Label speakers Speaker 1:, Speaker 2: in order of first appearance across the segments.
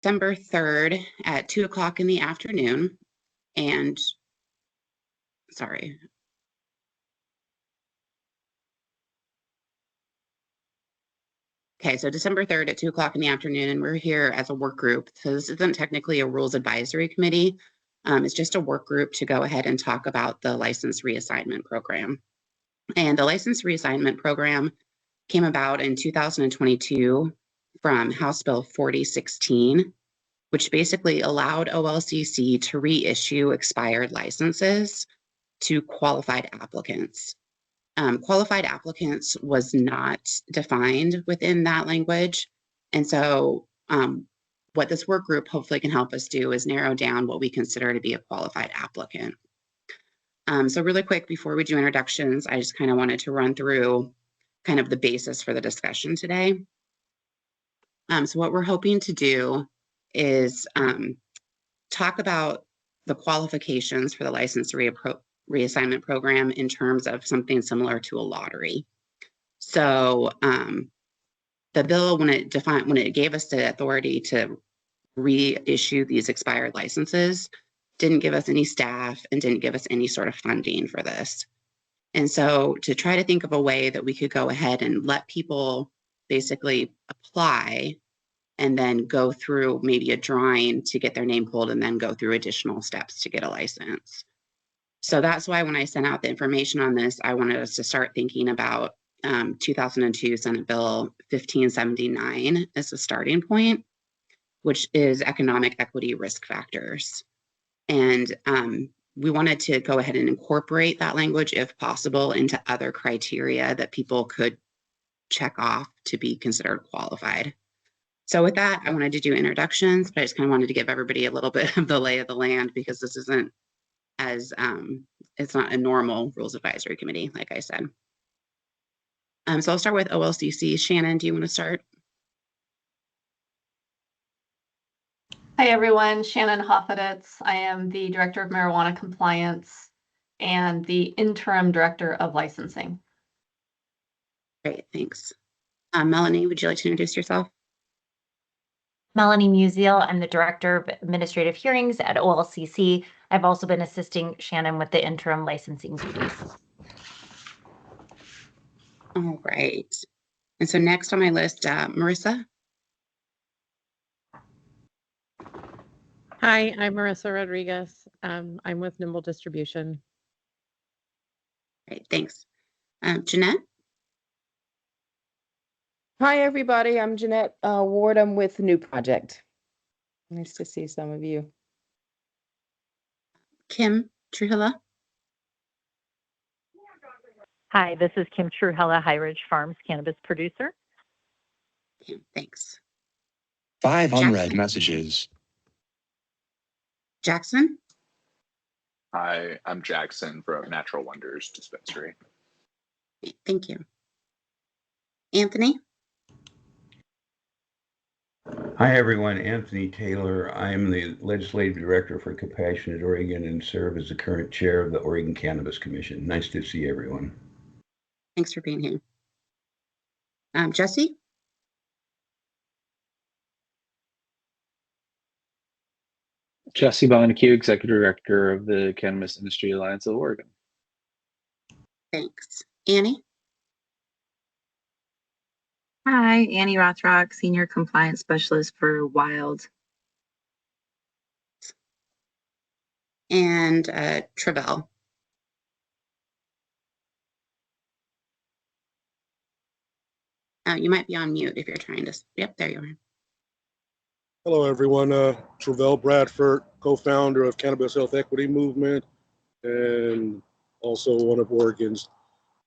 Speaker 1: December 3rd at 2 o'clock in the afternoon. And sorry. Okay, so December 3rd at 2 o'clock in the afternoon, and we're here as a work group. So this isn't technically a rules advisory committee. It's just a work group to go ahead and talk about the license reassignment program. And the license reassignment program came about in 2022 from House Bill 4016, which basically allowed OLCC to reissue expired licenses to qualified applicants. Qualified applicants was not defined within that language. And so what this work group hopefully can help us do is narrow down what we consider to be a qualified applicant. So really quick, before we do introductions, I just kind of wanted to run through kind of the basis for the discussion today. So what we're hoping to do is talk about the qualifications for the license reassignment program in terms of something similar to a lottery. So the bill, when it gave us the authority to reissue these expired licenses, didn't give us any staff and didn't give us any sort of funding for this. And so to try to think of a way that we could go ahead and let people basically apply and then go through maybe a drawing to get their name pulled and then go through additional steps to get a license. So that's why when I sent out the information on this, I wanted us to start thinking about 2002 Senate Bill 1579 as a starting point, which is economic equity risk factors. And we wanted to go ahead and incorporate that language, if possible, into other criteria that people could check off to be considered qualified. So with that, I wanted to do introductions, but I just kind of wanted to give everybody a little bit of the lay of the land, because this isn't as, it's not a normal rules advisory committee, like I said. So I'll start with OLCC. Shannon, do you want to start?
Speaker 2: Hi, everyone. Shannon Hoffeditz. I am the Director of Marijuana Compliance and the Interim Director of Licensing.
Speaker 1: Great, thanks. Melanie, would you like to introduce yourself?
Speaker 3: Melanie Musial. I'm the Director of Administrative Hearings at OLCC. I've also been assisting Shannon with the interim licensing duties.
Speaker 1: All right. And so next on my list, Marissa.
Speaker 4: Hi, I'm Marissa Rodriguez. I'm with Nimble Distribution.
Speaker 1: Great, thanks. Jeanette.
Speaker 5: Hi, everybody. I'm Jeanette Ward. I'm with New Project. Nice to see some of you.
Speaker 1: Kim Trujillo.
Speaker 6: Hi, this is Kim Trujillo, High Ridge Farms cannabis producer.
Speaker 1: Kim, thanks.
Speaker 7: 5 unread messages.
Speaker 1: Jackson.
Speaker 8: Hi, I'm Jackson from Natural Wonders Dispensary.
Speaker 1: Thank you. Anthony.
Speaker 9: Hi, everyone. Anthony Taylor. I'm the Legislative Director for Compassionate Oregon and serve as the current chair of the Oregon Cannabis Commission. Nice to see everyone.
Speaker 1: Thanks for being here. Jesse.
Speaker 10: Jesse Bonacue, Executive Director of the Cannabis Industry Alliance of Oregon.
Speaker 1: Thanks. Annie.
Speaker 11: Hi, Annie Rothrock, Senior Compliance Specialist for Wild.
Speaker 1: And Travell. You might be on mute if you're trying to. Yep, there you are.
Speaker 12: Hello, everyone. Travell Bradford, co-founder of Cannabis Health Equity Movement, and also one of Oregon's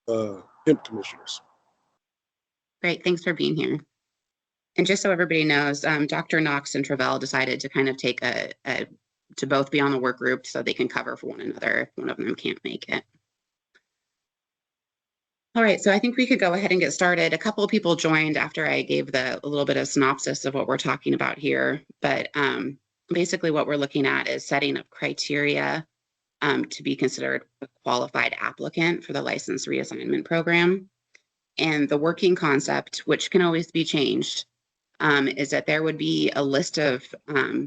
Speaker 12: hemp commissioners.
Speaker 1: Great, thanks for being here. And just so everybody knows, Dr. Knox and Travell decided to kind of take to both be on the work group so they can cover for one another if one of them can't make it. All right, so I think we could go ahead and get started. A couple of people joined after I gave a little bit of synopsis of what we're talking about here, but basically what we're looking at is setting up criteria to be considered a qualified applicant for the license reassignment program. And the working concept, which can always be changed, is that there would be a list of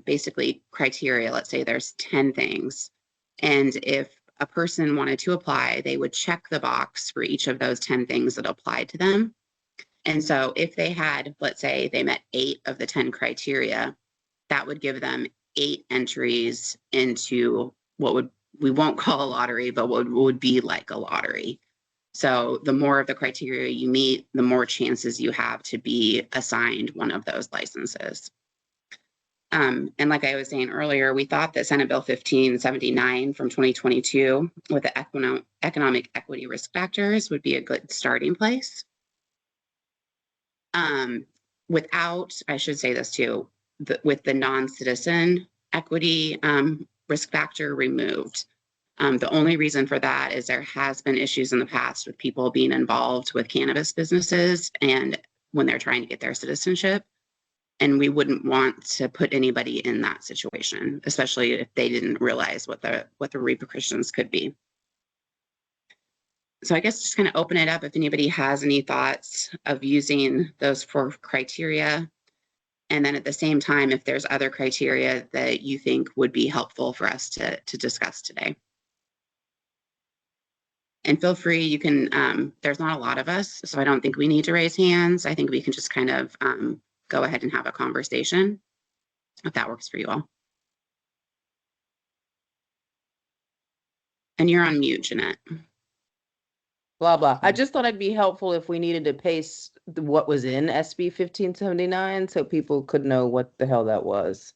Speaker 1: basically criteria. Let's say there's 10 things. And if a person wanted to apply, they would check the box for each of those 10 things that applied to them. And so if they had, let's say they met 8 of the 10 criteria, that would give them 8 entries into what we won't call a lottery, but what would be like a lottery. So the more of the criteria you meet, the more chances you have to be assigned one of those licenses. And like I was saying earlier, we thought that Senate Bill 1579 from 2022 with the economic equity risk factors would be a good starting place. Without, I should say this too, with the non-citizen equity risk factor removed. The only reason for that is there has been issues in the past with people being involved with cannabis businesses and when they're trying to get their citizenship. And we wouldn't want to put anybody in that situation, especially if they didn't realize what the repercussions could be. So I guess just kind of open it up if anybody has any thoughts of using those 4 criteria. And then at the same time, if there's other criteria that you think would be helpful for us to discuss today. And feel free, you can, there's not a lot of us, so I don't think we need to raise hands. I think we can just kind of go ahead and have a conversation, if that works for you all. And you're on mute, Jeanette.
Speaker 5: Blah, blah. I just thought it'd be helpful if we needed to paste what was in SB 1579 so people could know what the hell that was.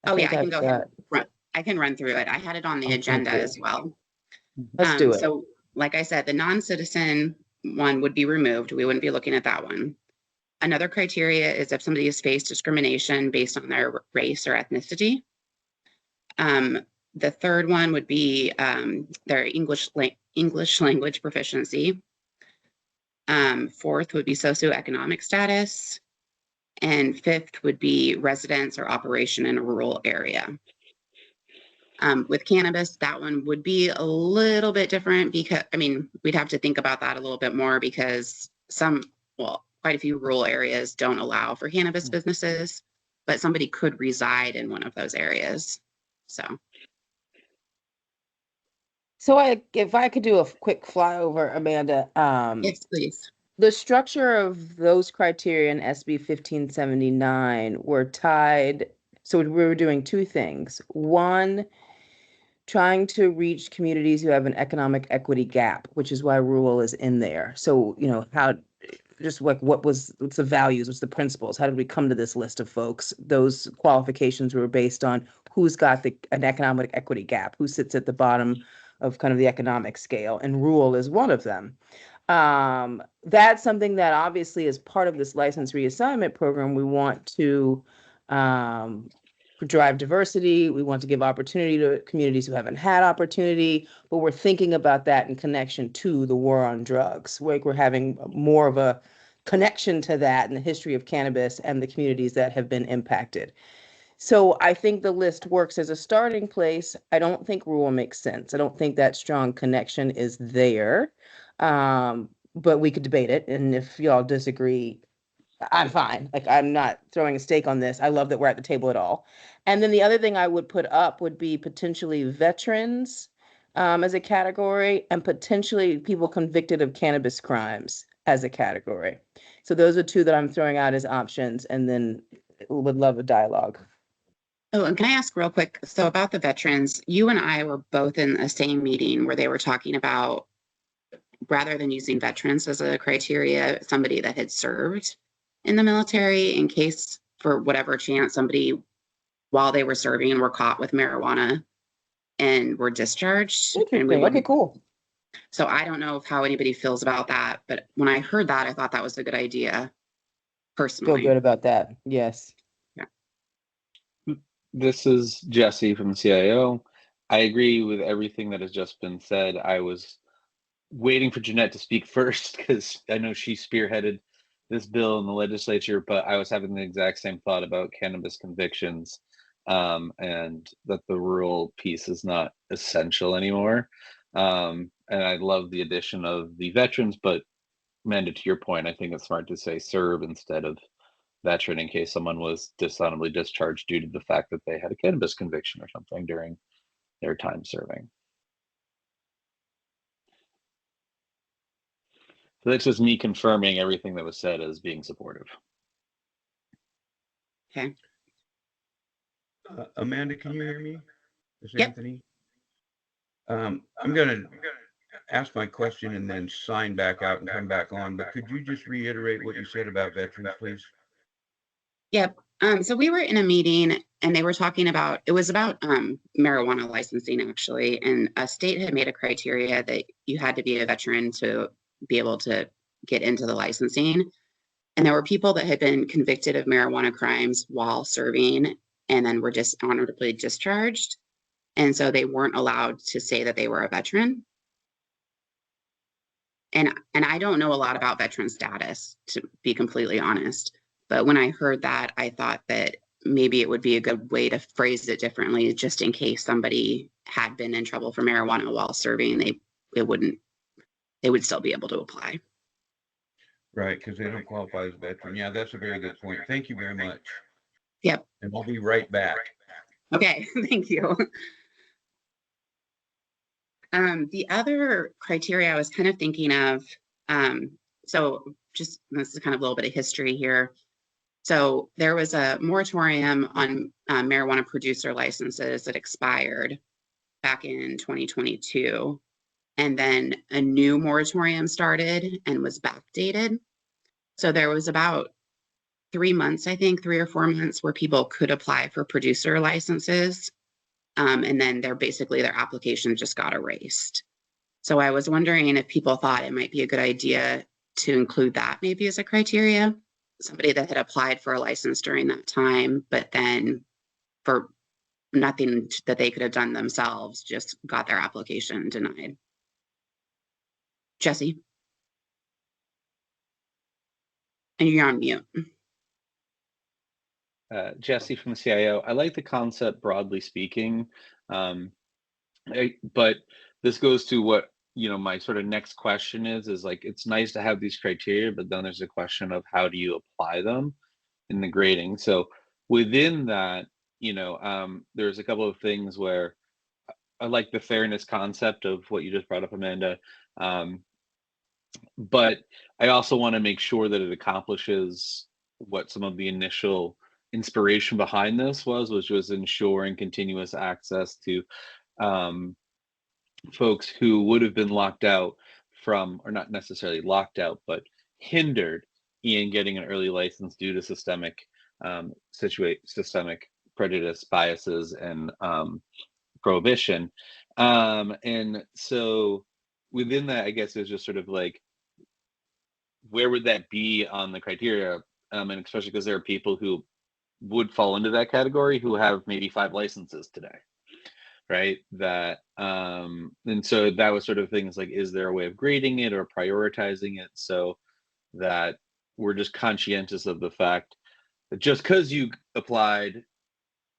Speaker 1: Oh yeah, I can go ahead. I can run through it. I had it on the agenda as well.
Speaker 5: Let's do it.
Speaker 1: So like I said, the non-citizen one would be removed. We wouldn't be looking at that one. Another criteria is if somebody has faced discrimination based on their race or ethnicity. The third one would be their English language proficiency. Fourth would be socioeconomic status. And fifth would be residence or operation in a rural area. With cannabis, that one would be a little bit different because, I mean, we'd have to think about that a little bit more because quite a few rural areas don't allow for cannabis businesses, but somebody could reside in one of those areas. So
Speaker 5: if I could do a quick flyover, Amanda.
Speaker 1: Yes, please.
Speaker 5: The structure of those criteria in SB 1579 were tied. So we were doing 2 things. One, trying to reach communities who have an economic equity gap, which is why rural is in there. So, you know, what's the values, what's the principles? How did we come to this list of folks? Those qualifications were based on who's got an economic equity gap, who sits at the bottom of kind of the economic scale, and rural is one of them. That's something that obviously is part of this license reassignment program. We want to drive diversity. We want to give opportunity to communities who haven't had opportunity, but we're thinking about that in connection to the war on drugs. We're having more of a connection to that in the history of cannabis and the communities that have been impacted. So I think the list works as a starting place. I don't think rural makes sense. I don't think that strong connection is there. But we could debate it. And if y'all disagree, I'm fine. Like, I'm not throwing a stake on this. I love that we're at the table at all. And then the other thing I would put up would be potentially veterans as a category, and potentially people convicted of cannabis crimes as a category. So those are 2 that I'm throwing out as options, and then would love a dialogue.
Speaker 1: Oh, and can I ask real quick? So about the veterans, you and I were both in the same meeting where they were talking about, rather than using veterans as a criteria, somebody that had served in the military in case, for whatever chance, somebody while they were serving were caught with marijuana and were discharged. And
Speaker 5: Okay, cool.
Speaker 1: So I don't know how anybody feels about that, but when I heard that, I thought that was a good idea personally.
Speaker 5: Feel good about that. Yes.
Speaker 1: Yeah.
Speaker 10: This is Jesse from the CIO. I agree with everything that has just been said. I was waiting for Jeanette to speak first because I know she spearheaded this bill in the legislature, but I was having the exact same thought about cannabis convictions, and that the rural piece is not essential anymore. And I love the addition of the veterans, but Amanda, to your point, I think it's smart to say serve instead of veteran in case someone was dishonorably discharged due to the fact that they had a cannabis conviction or something during their time serving. So that's just me confirming everything that was said as being supportive.
Speaker 1: Okay.
Speaker 9: Amanda, can you hear me? This is
Speaker 1: Yep.
Speaker 9: Anthony. I'm going to ask my question and then sign back out and come back on, but could you just reiterate what you said about veterans, please?
Speaker 1: Yep. So we were in a meeting and they were talking about, it was about marijuana licensing actually, and a state had made a criteria that you had to be a veteran to be able to get into the licensing. And there were people that had been convicted of marijuana crimes while serving and then were dishonorably discharged. And so they weren't allowed to say that they were a veteran. And I don't know a lot about veteran status, to be completely honest. But when I heard that, I thought that maybe it would be a good way to phrase it differently, just in case somebody had been in trouble for marijuana while serving, they would still be able to apply.
Speaker 9: Right, because they don't qualify as a veteran. Yeah, that's a very good point. Thank you very much.
Speaker 1: Yep.
Speaker 9: And I'll be right back.
Speaker 1: Okay, thank you. The other criteria I was kind of thinking of, so just this is kind of a little bit of history here. So there was a moratorium on marijuana producer licenses that expired back in 2022. And then a new moratorium started and was backdated. So there was about 3 months, I think 3 or 4 months, where people could apply for producer licenses. And then their application just got erased. So I was wondering if people thought it might be a good idea to include that maybe as a criteria. Somebody that had applied for a license during that time, but then for nothing that they could have done themselves, just got their application denied. Jesse? And you're on mute.
Speaker 10: Jesse from the CIO. I like the concept broadly speaking, but this goes to what my sort of next question is like, it's nice to have these criteria, but then there's a question of how do you apply them in the grading. So within that, there's a couple of things where I like the fairness concept of what you just brought up, Amanda. But I also want to make sure that it accomplishes what some of the initial inspiration behind this which was ensuring continuous access to folks who would have been locked out from, or not necessarily locked out, but hindered in getting an early license due to systemic prejudice, biases, and prohibition. And so within that, I guess it's just sort of like, where would that be on the criteria? And especially because there are people who would fall into that category who have maybe 5 licenses today, right? That and so that was sort of things like, is there a way of grading it or prioritizing it so that we're just conscientious of the fact that just because you applied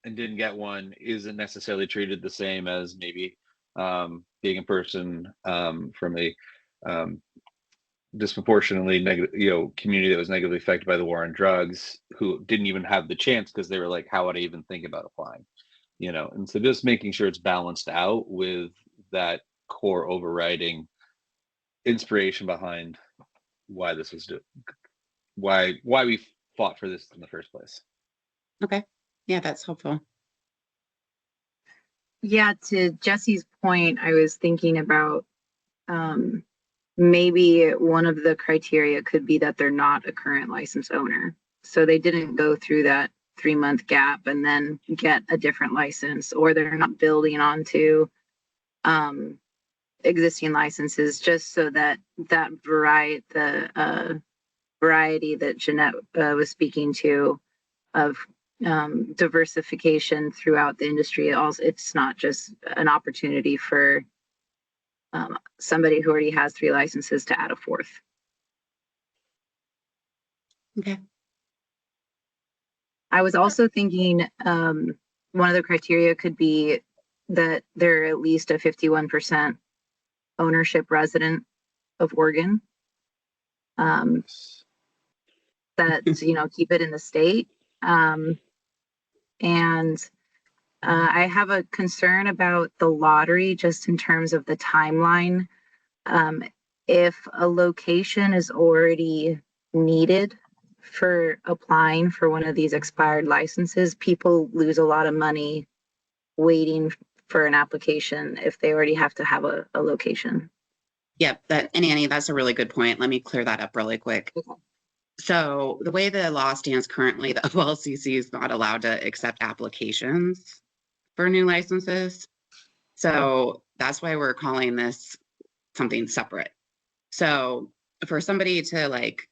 Speaker 10: and didn't get one isn't necessarily treated the same as maybe being a person from a disproportionately negative, community that was negatively affected by the war on drugs, who didn't even have the chance because they were like, how would I even think about applying? And so just making sure it's balanced out with that core overriding inspiration behind why this was why we fought for this in the first place.
Speaker 1: Okay. Yeah, that's helpful.
Speaker 11: Yeah, to Jesse's point, I was thinking about maybe one of the criteria could be that they're not a current license owner. So they didn't go through that 3-month gap and then get a different license, or they're not building onto existing licenses, just so that variety that Jeanette was speaking to of diversification throughout the industry. Also, it's not just an opportunity for somebody who already has 3 licenses to add a 4th.
Speaker 1: Okay.
Speaker 11: I was also thinking one of the criteria could be that they're at least a 51% ownership resident of Oregon. that, you know, keep it in the state. And I have a concern about the lottery just in terms of the timeline. If a location is already needed for applying for one of these expired licenses, people lose a lot of money waiting for an application if they already have to have a location.
Speaker 1: Yep, and Annie, that's a really good point. Let me clear that up really quick.
Speaker 11: Okay.
Speaker 1: So the way the law stands currently, the OLCC is not allowed to accept applications for new licenses. So that's why we're calling this something separate. So for somebody to like,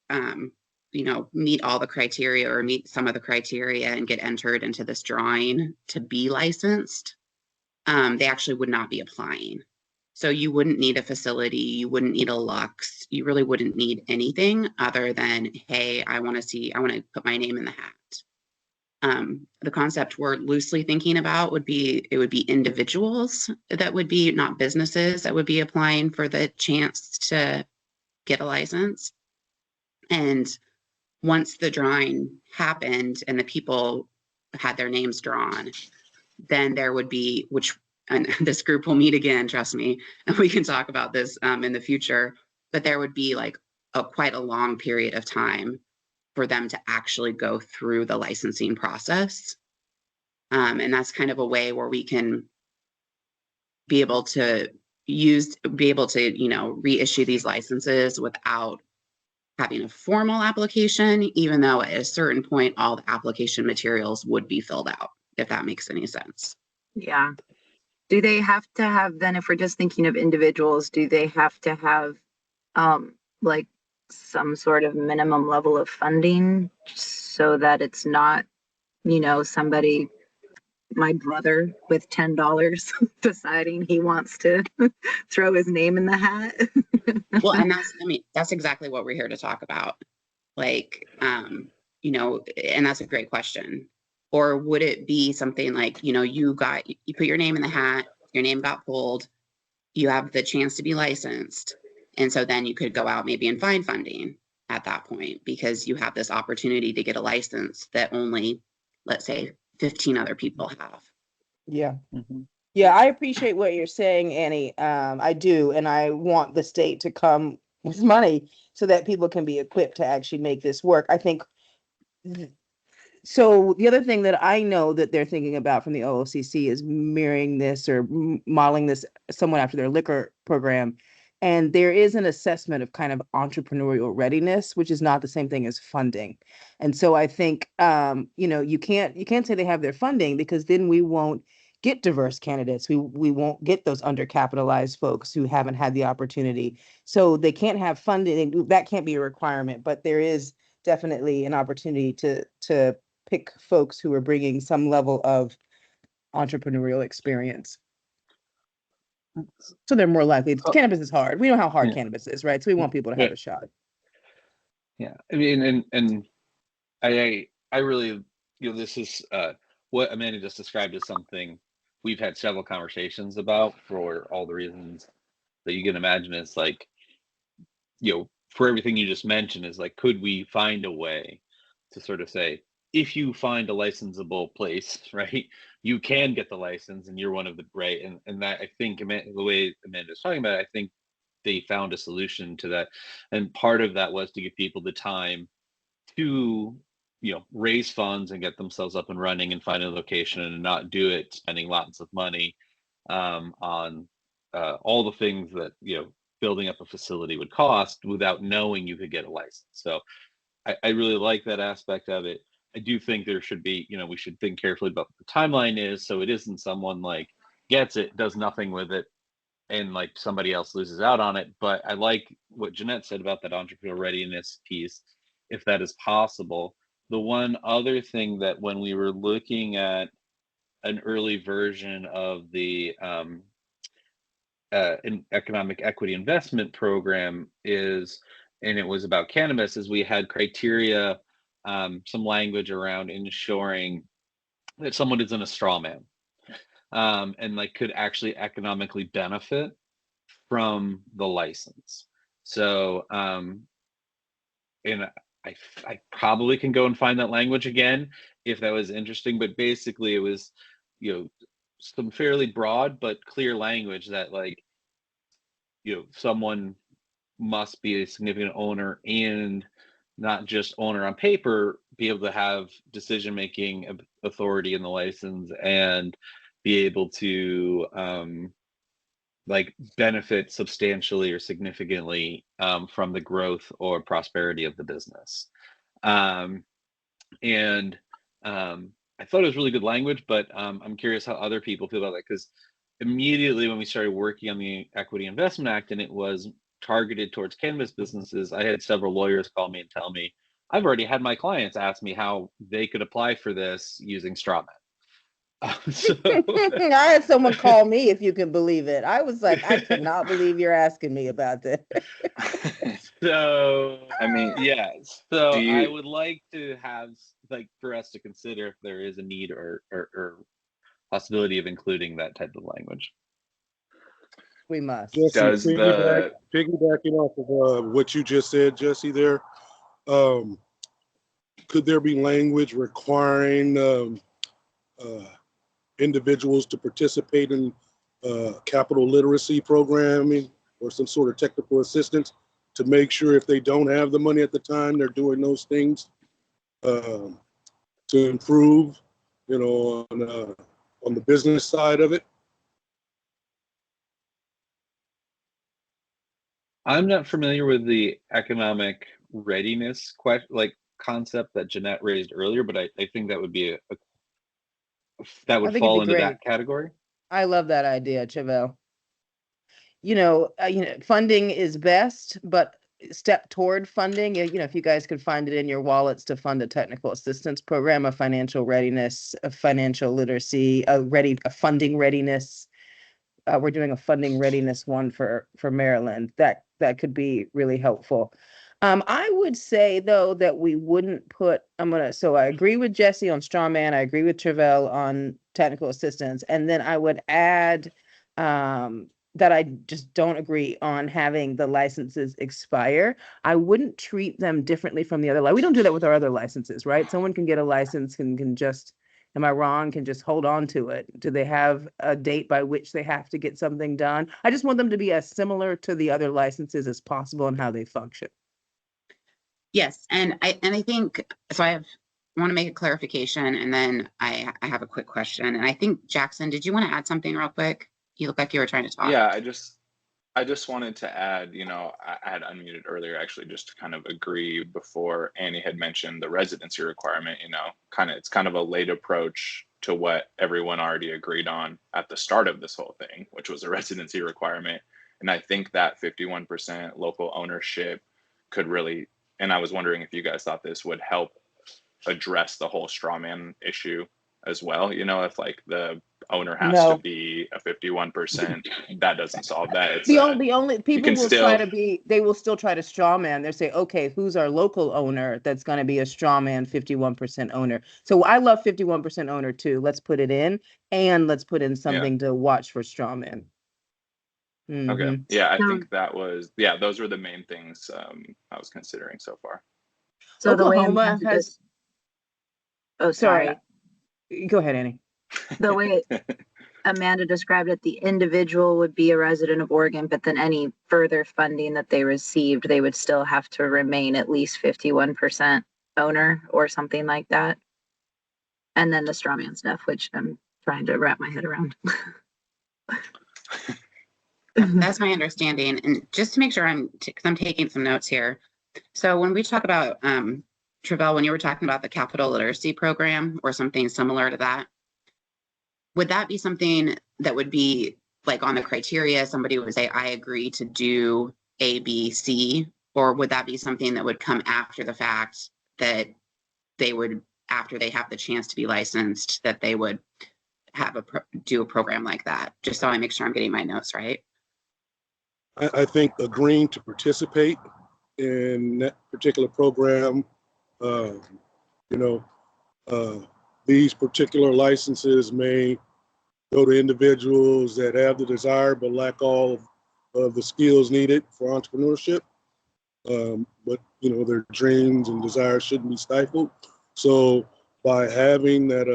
Speaker 1: you know, meet all the criteria or meet some of the criteria and get entered into this drawing to be licensed, they actually would not be applying. So you wouldn't need a facility, you wouldn't need a Lux, you really wouldn't need anything other than, hey, I want to put my name in the hat. The concept we're loosely thinking about would be, it would be individuals that would be, not businesses that would be applying for the chance to get a license. And once the drawing happened and the people had their names drawn, then there would be, and this group will meet again, trust me, and we can talk about this in the future, but there would be like quite a long period of time for them to actually go through the licensing process. And that's kind of a way where we can be able to, you know, reissue these licenses without having a formal application, even though at a certain point, all the application materials would be filled out, if that makes any sense.
Speaker 11: Yeah. Do they have to have, then if we're just thinking of individuals, do they have to have like some sort of minimum level of funding so that it's not, you know, somebody, my brother with $10 deciding he wants to throw his name in the hat?
Speaker 1: Well, and that's exactly what we're here to talk about. Like, you know, and that's a great question. Or would it be something like, you know, you put your name in the hat, your name got pulled, you have the chance to be licensed. And so then you could go out maybe and find funding at that point because you have this opportunity to get a license that only, let's say, 15 other people have.
Speaker 5: Yeah. Yeah, I appreciate what you're saying, Annie. I do. And I want the state to come with money so that people can be equipped to actually make this work. I think. So the other thing that I know that they're thinking about from the OLCC is mirroring this or modeling this somewhat after their liquor program. And there is an assessment of kind of entrepreneurial readiness, which is not the same thing as funding. And so I think, you know, you can't say they have their funding because then we won't get diverse candidates. We won't get those undercapitalized folks who haven't had the opportunity. So they can't have funding. That can't be a requirement, but there is definitely an opportunity to pick folks who are bringing some level of entrepreneurial experience. So they're more likely. Cannabis is hard. We know how hard cannabis is, right? So we want people to have a shot.
Speaker 10: Yeah, I mean, and I really, you know, this is what Amanda just described as something we've had several conversations about for all the reasons that you can imagine. It's like, you know, for everything you just mentioned, is like, could we find a way to sort of say, if you find a licensable place, right, you can get the license and you're one of the, right, and that, I think the way Amanda's talking about it, I think they found a solution to that, and part of that was to give people the time to, you know, raise funds and get themselves up and running and find a location and not do it spending lots of money on all the things that, you know, building up a facility would cost without knowing you could get a license. So I really like that aspect of it. I do think there should be, you know, we should think carefully about what the timeline is, so it isn't someone like gets it, does nothing with it, and like somebody else loses out on it. But I like what Jeanette said about that entrepreneurial readiness piece, if that is possible. The one other thing that when we were looking at an early version of the an economic equity investment program is, and it was about cannabis, is we had criteria, some language around ensuring that someone isn't a straw man, and like could actually economically benefit from the license. So, and I probably can go and find that language again if that was interesting, but basically it was, some fairly broad but clear language that, like, someone must be a significant owner, and not just owner on paper, be able to have decision-making authority in the license and be able to like benefit substantially or significantly from the growth or prosperity of the business. And I thought it was really good language, but I'm curious how other people feel about that, because immediately when we started working on the Equity Investment Act and it was targeted towards cannabis businesses, I had several lawyers call me and tell me, I've already had my clients ask me how they could apply for this using straw man.
Speaker 5: I had someone call me, if you can believe it. I was like, I cannot believe you're asking me about this.
Speaker 10: So,
Speaker 8: I mean,
Speaker 10: yeah, so
Speaker 8: do
Speaker 10: I
Speaker 8: you,
Speaker 10: would like to have, like, for us to consider if there is a need or possibility of including that type of language.
Speaker 5: We must.
Speaker 12: Jesse,
Speaker 8: does the,
Speaker 12: piggybacking off of what you just said, Jesse, there, could there be language requiring individuals to participate in capital literacy programming or some sort of technical assistance to make sure if they don't have the money at the time, they're doing those things to improve, on the business side of it?
Speaker 10: I'm not familiar with the economic readiness concept that Jeanette raised earlier, but I think that would be that would
Speaker 5: I think it'd
Speaker 10: fall
Speaker 5: be
Speaker 10: into
Speaker 5: great.
Speaker 10: that category.
Speaker 5: I love that idea, Chevelle. Funding is best, but step toward funding, if you guys could find it in your wallets to fund a technical assistance program, a financial readiness, a financial literacy, a funding readiness. We're doing a funding readiness one for Maryland. That could be really helpful. I would say though that we wouldn't put, so I agree with Jesse on straw man. I agree with Travell on technical assistance. And then I would add that I just don't agree on having the licenses expire. I wouldn't treat them differently from the other. We don't do that with our other licenses, right? Someone can get a license and can just, am I wrong, can just hold on to it? Do they have a date by which they have to get something done? I just want them to be as similar to the other licenses as possible and how they function.
Speaker 1: Yes, and I think so. I want to make a clarification, and then I have a quick question. And I think Jackson, did you want to add something real quick? You look like you were trying to talk.
Speaker 8: yeah, I just wanted to add, I had unmuted earlier actually just to kind of agree before Annie had mentioned the residency requirement, it's kind of a late approach to what everyone already agreed on at the start of this whole thing, which was a residency requirement. And I think that 51% local ownership could really, and I was wondering if you guys thought this would help address the whole straw man issue as well. If like the owner has to be a 51%, that doesn't solve that. It's
Speaker 5: the only people will
Speaker 8: still
Speaker 5: they will still try to straw man. They'll say, okay, who's our local owner that's going to be a straw man 51% owner? So I love 51% owner too. Let's put it in, and let's put in something to watch for straw man.
Speaker 8: Okay. Yeah, I think that was, those were the main things I was considering so far.
Speaker 11: So
Speaker 5: Oklahoma has.
Speaker 11: Oh, sorry.
Speaker 5: Go ahead, Annie.
Speaker 11: The way Amanda described it, the individual would be a resident of Oregon, but then any further funding that they received, they would still have to remain at least 51% owner or something like that. And then the straw man stuff, which I'm trying to wrap my head around.
Speaker 1: That's my understanding. And just to make sure because I'm taking some notes here. So when we talk about, Travell, when you were talking about the capital literacy program or something similar to that, would that be something that would be like on the criteria, somebody would say, I agree to do A, B, C, or would that be something that would come after the fact that they would, after they have the chance to be licensed, that they would have do a program like that? Just so I make sure I'm getting my notes right.
Speaker 12: I think agreeing to participate in that particular program, these particular licenses may go to individuals that have the desire but lack all of the skills needed for entrepreneurship. But their dreams and desires shouldn't be stifled. So by having that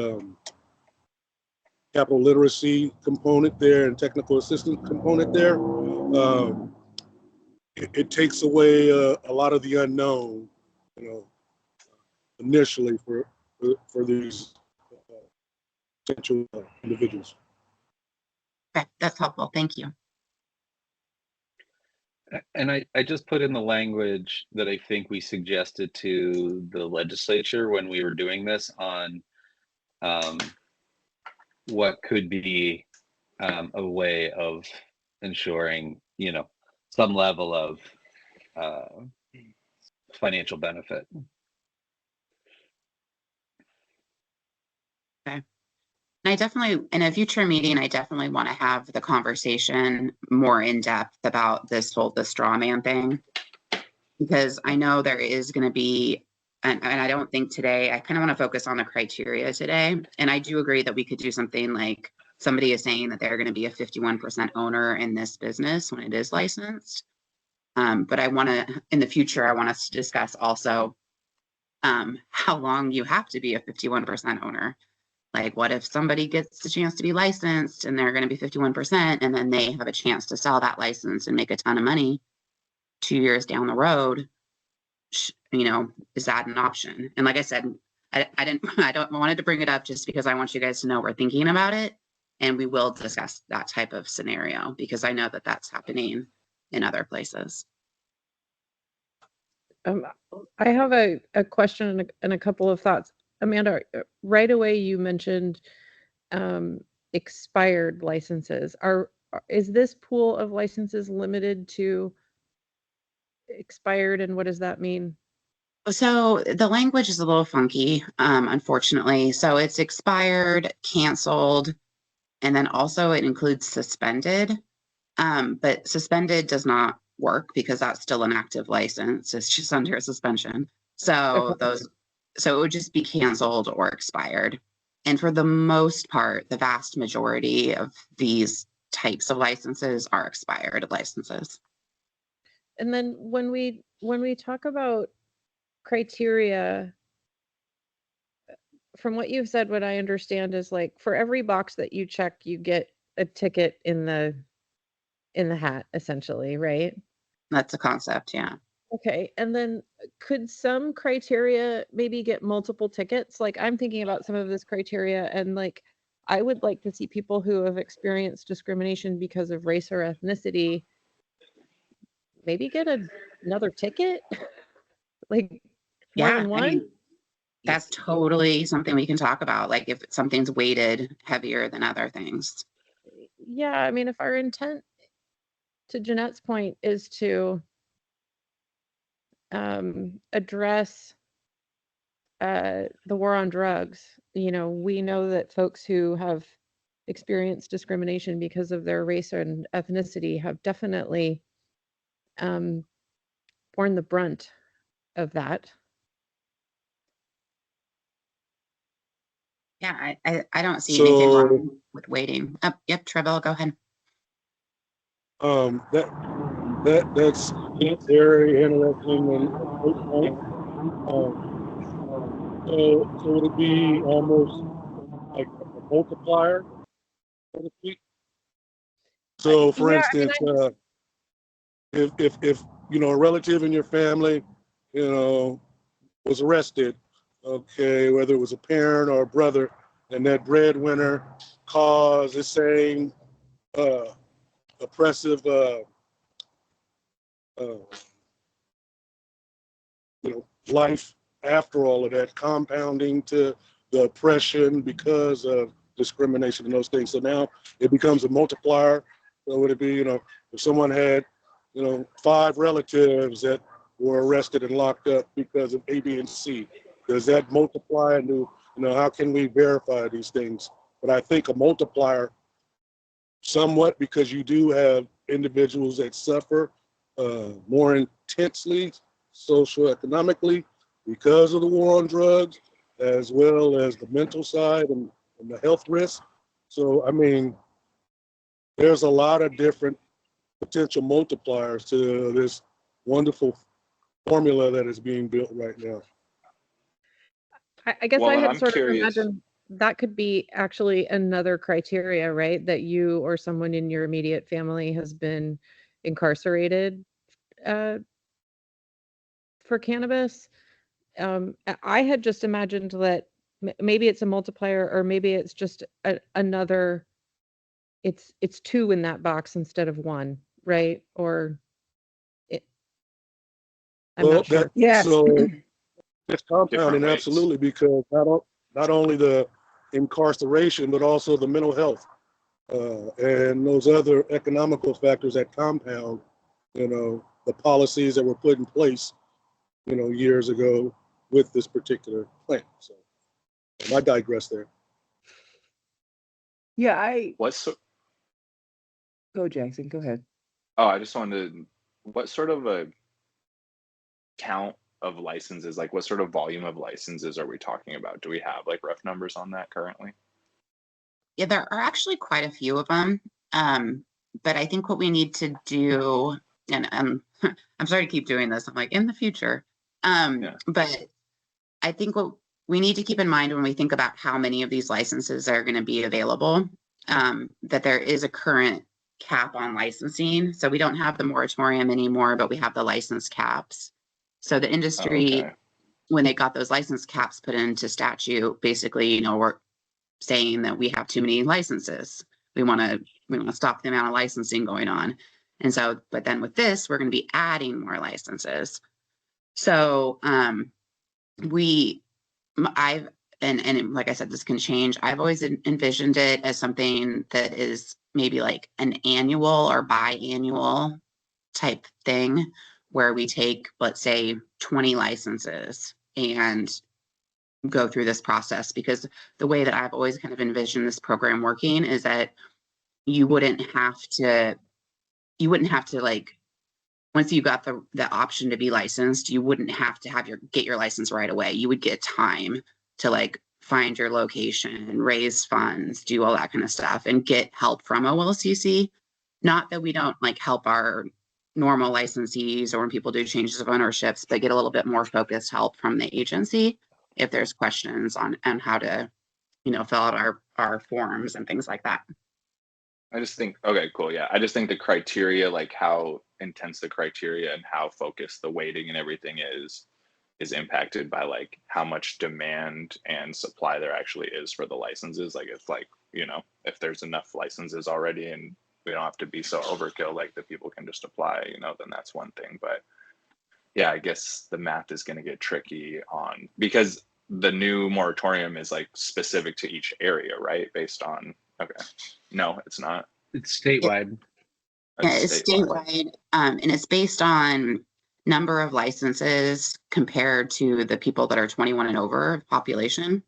Speaker 12: capital literacy component there and technical assistance component there, it takes away a lot of the unknown, initially for these potential individuals.
Speaker 1: Okay, that's helpful. Thank you.
Speaker 10: And I just put in the language that I think we suggested to the legislature when we were doing this on what could be a way of ensuring, some level of financial benefit.
Speaker 1: Okay. And I definitely, in a future meeting, I definitely want to have the conversation more in depth about the straw man thing, because I know there is going to be, and I don't think today, I kind of want to focus on the criteria today. And I do agree that we could do something like somebody is saying that they're going to be a 51% owner in this business when it is licensed. But I want to, in the future, I want us to discuss also how long you have to be a 51% owner. Like, what if somebody gets the chance to be licensed and they're going to be 51% and then they have a chance to sell that license and make a ton of money 2 years down the road? Is that an option? And like I said, I wanted to bring it up just because I want you guys to know we're thinking about it, and we will discuss that type of scenario because I know that that's happening in other places.
Speaker 4: I have a question and a couple of thoughts. Amanda, right away you mentioned expired licenses. Is this pool of licenses limited to expired, and what does that mean?
Speaker 1: So the language is a little funky, unfortunately. So it's expired, canceled, and then also it includes suspended. But suspended does not work because that's still an active license. It's just under a suspension. So
Speaker 4: Okay.
Speaker 1: So it would just be canceled or expired. And for the most part, the vast majority of these types of licenses are expired licenses.
Speaker 4: And then when we talk about criteria, from what you've said, what I understand is like for every box that you check, you get a ticket in the hat, essentially, right?
Speaker 1: That's a concept, yeah.
Speaker 4: Okay, and then could some criteria maybe get multiple tickets? Like I'm thinking about some of this criteria, and like I would like to see people who have experienced discrimination because of race or ethnicity maybe get another ticket, like more
Speaker 1: Yeah,
Speaker 4: than
Speaker 1: I
Speaker 4: one.
Speaker 1: mean, that's totally something we can talk about. Like if something's weighted heavier than other things.
Speaker 4: Yeah, I mean, if our intent, to Jeanette's point, is to address the war on drugs, we know that folks who have experienced discrimination because of their race and ethnicity have definitely borne the brunt of that.
Speaker 1: Yeah, I don't see anything wrong with waiting. Oh, yep, Trevor, go ahead.
Speaker 12: That's very interesting and a great point. So would it be almost like a multiplier, so to speak? So, for instance, if a relative in your family, was arrested, okay, whether it was a parent or a brother, and that breadwinner caused the same oppressive, life after all of that, compounding to the oppression because of discrimination and those things. So now it becomes a multiplier. So would it be, if someone had, 5 relatives that were arrested and locked up because of A, B, and C, does that multiply into, how can we verify these things? But I think a multiplier somewhat, because you do have individuals that suffer more intensely socioeconomically because of the war on drugs, as well as the mental side and the health risks. So, I mean, there's a lot of different potential multipliers to this wonderful formula that is being built right now.
Speaker 4: I guess
Speaker 8: Well,
Speaker 4: I
Speaker 8: and
Speaker 4: had
Speaker 8: I'm
Speaker 4: sort
Speaker 8: curious.
Speaker 4: of imagined that could be actually another criteria, right? That you or someone in your immediate family has been incarcerated for cannabis. I had just imagined that maybe it's a multiplier, or maybe it's just another. It's two in that box instead of one, right? Or I'm
Speaker 12: Well,
Speaker 4: not sure.
Speaker 5: Yes.
Speaker 12: so it's compounding,
Speaker 8: Different weights.
Speaker 12: absolutely, because not only the incarceration, but also the mental health and those other economical factors that compound, the policies that were put in place, years ago with this particular plan. So I digress there.
Speaker 5: Yeah, go Jackson, go ahead.
Speaker 8: I just wanted, what sort of a count of licenses, like what sort of volume of licenses are we talking about? Do we have like rough numbers on that currently?
Speaker 1: Yeah, there are actually quite a few of them. But I think what we need to do, and I'm sorry to keep doing this, I'm like in the future. But I think what we need to keep in mind when we think about how many of these licenses are going to be available, that there is a current cap on licensing. So we don't have the moratorium anymore, but we have the license caps. So the industry, when they got those license caps put into statute, basically, we're saying that we have too many licenses. We want to stop the amount of licensing going on. And so, but then with this, we're going to be adding more licenses. So I've, and like I said, this can change. I've always envisioned it as something that is maybe like an annual or biannual type thing, where we take, let's say, 20 licenses and go through this process. Because the way that I've always kind of envisioned this program working is that you wouldn't have to like, once you got the option to be licensed, you wouldn't have to get your license right away. You would get time to like find your location, raise funds, do all that kind of stuff, and get help from OLCC. Not that we don't like help our normal licensees or when people do changes of ownerships, but get a little bit more focused help from the agency if there's questions on how to, fill out our forms and things like that.
Speaker 8: I just think, okay, cool. Yeah. I just think the criteria, like how intense the criteria and how focused the weighting and everything is impacted by like how much demand and supply there actually is for the licenses. Like it's like, if there's enough licenses already and we don't have to be so overkill, like the people can just apply, then that's one thing. But yeah, I guess the math is going to get tricky because the new moratorium is like specific to each area, right? Based on, okay. No, it's not.
Speaker 10: It's statewide.
Speaker 1: It's statewide, and it's based on number of licenses compared to the people that are 21 and over population.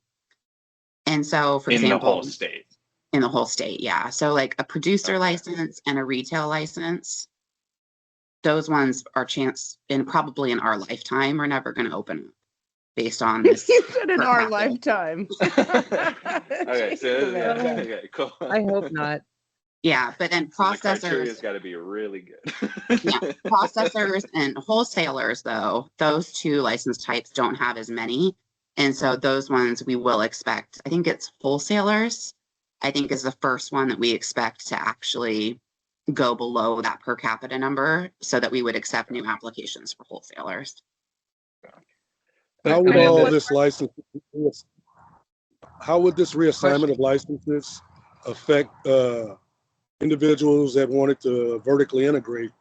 Speaker 1: And so, for example,
Speaker 8: in the whole state.
Speaker 1: In the whole state, yeah. So like a producer license and a retail license, those ones are probably in our lifetime, we're never going to open up based on this.
Speaker 5: You said in our lifetime.
Speaker 8: Okay, cool.
Speaker 4: I hope not.
Speaker 1: Yeah, but then processors.
Speaker 8: The criteria's got to be really good.
Speaker 1: Yeah, processors and wholesalers, though, those two license types don't have as many. And so those ones we will expect. I think it's wholesalers, I think, is the first one that we expect to actually go below that per capita number so that we would accept new applications for wholesalers.
Speaker 12: How would all this license, how would this reassignment of licenses affect individuals that wanted to vertically integrate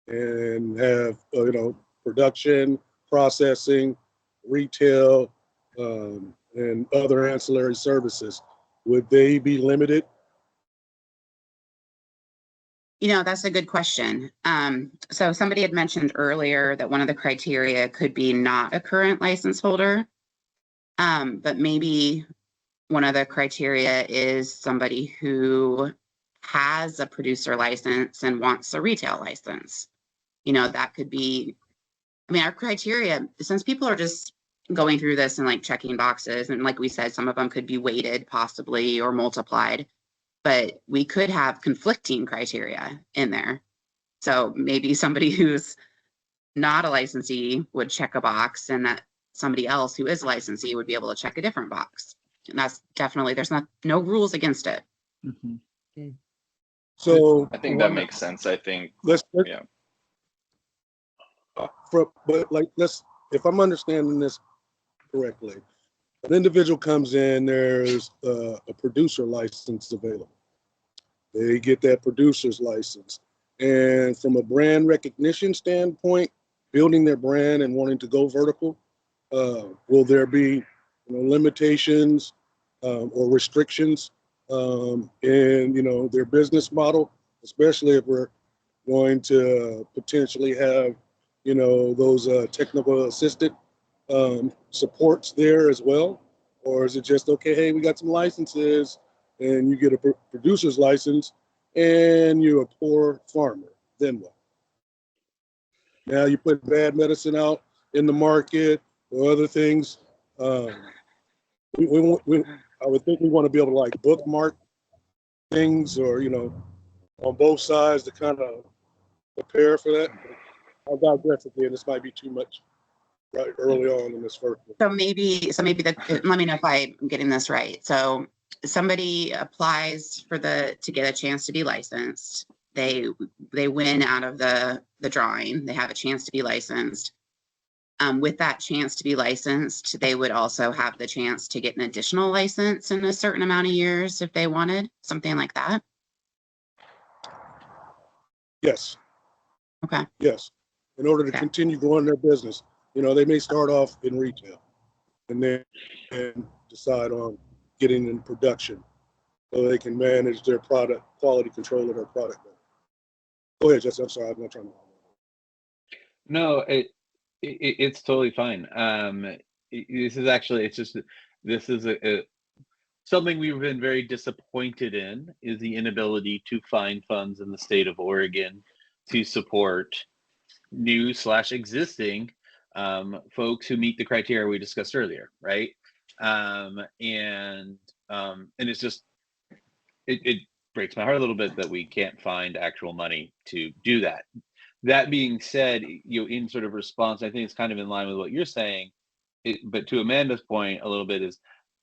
Speaker 12: and have, production, processing, retail, and other ancillary services? Would they be limited?
Speaker 1: That's a good question. So somebody had mentioned earlier that one of the criteria could be not a current license holder, but maybe one of the criteria is somebody who has a producer license and wants a retail license. That could be, our criteria, since people are just going through this and like checking boxes, and like we said, some of them could be weighted possibly or multiplied, but we could have conflicting criteria in there. So maybe somebody who's not a licensee would check a box, and that somebody else who is licensee would be able to check a different box. And that's definitely, there's no rules against it.
Speaker 12: So
Speaker 8: I think that makes sense. I think,
Speaker 12: let's
Speaker 8: yeah.
Speaker 12: but like, if I'm understanding this correctly, an individual comes in, there's a producer license available. They get that producer's license. And from a brand recognition standpoint, building their brand and wanting to go vertical, will there be limitations or restrictions in their business model, especially if we're going to potentially have those technical assistant supports there as well? Or is it just, okay, hey, we got some licenses and you get a producer's license and you're a poor farmer, then what? Now you put bad medicine out in the market or other things. I would think we want to be able to like bookmark things or, on both sides to kind of prepare for that. I'll digress again. This might be too much right early on in this first one.
Speaker 1: So maybe let me know if I'm getting this right. So somebody applies to get a chance to be licensed. They win out of the drawing. They have a chance to be licensed. With that chance to be licensed, they would also have the chance to get an additional license in a certain amount of years if they wanted, something like that.
Speaker 12: Yes.
Speaker 1: Okay.
Speaker 12: Yes. In order to continue growing their business, they may start off in retail and then decide on getting in production so they can manage their product, quality control of their product. Go ahead, Jesse. I'm sorry. I'm not trying to.
Speaker 10: No, it's totally fine. This is actually, it's just, this is something we've been very disappointed in, is the inability to find funds in the state of Oregon to support new/existing folks who meet the criteria we discussed earlier, right? And it's just, it breaks my heart a little bit that we can't find actual money to do that. That being said, in sort of response, I think it's kind of in line with what you're saying, but to Amanda's point a little bit is,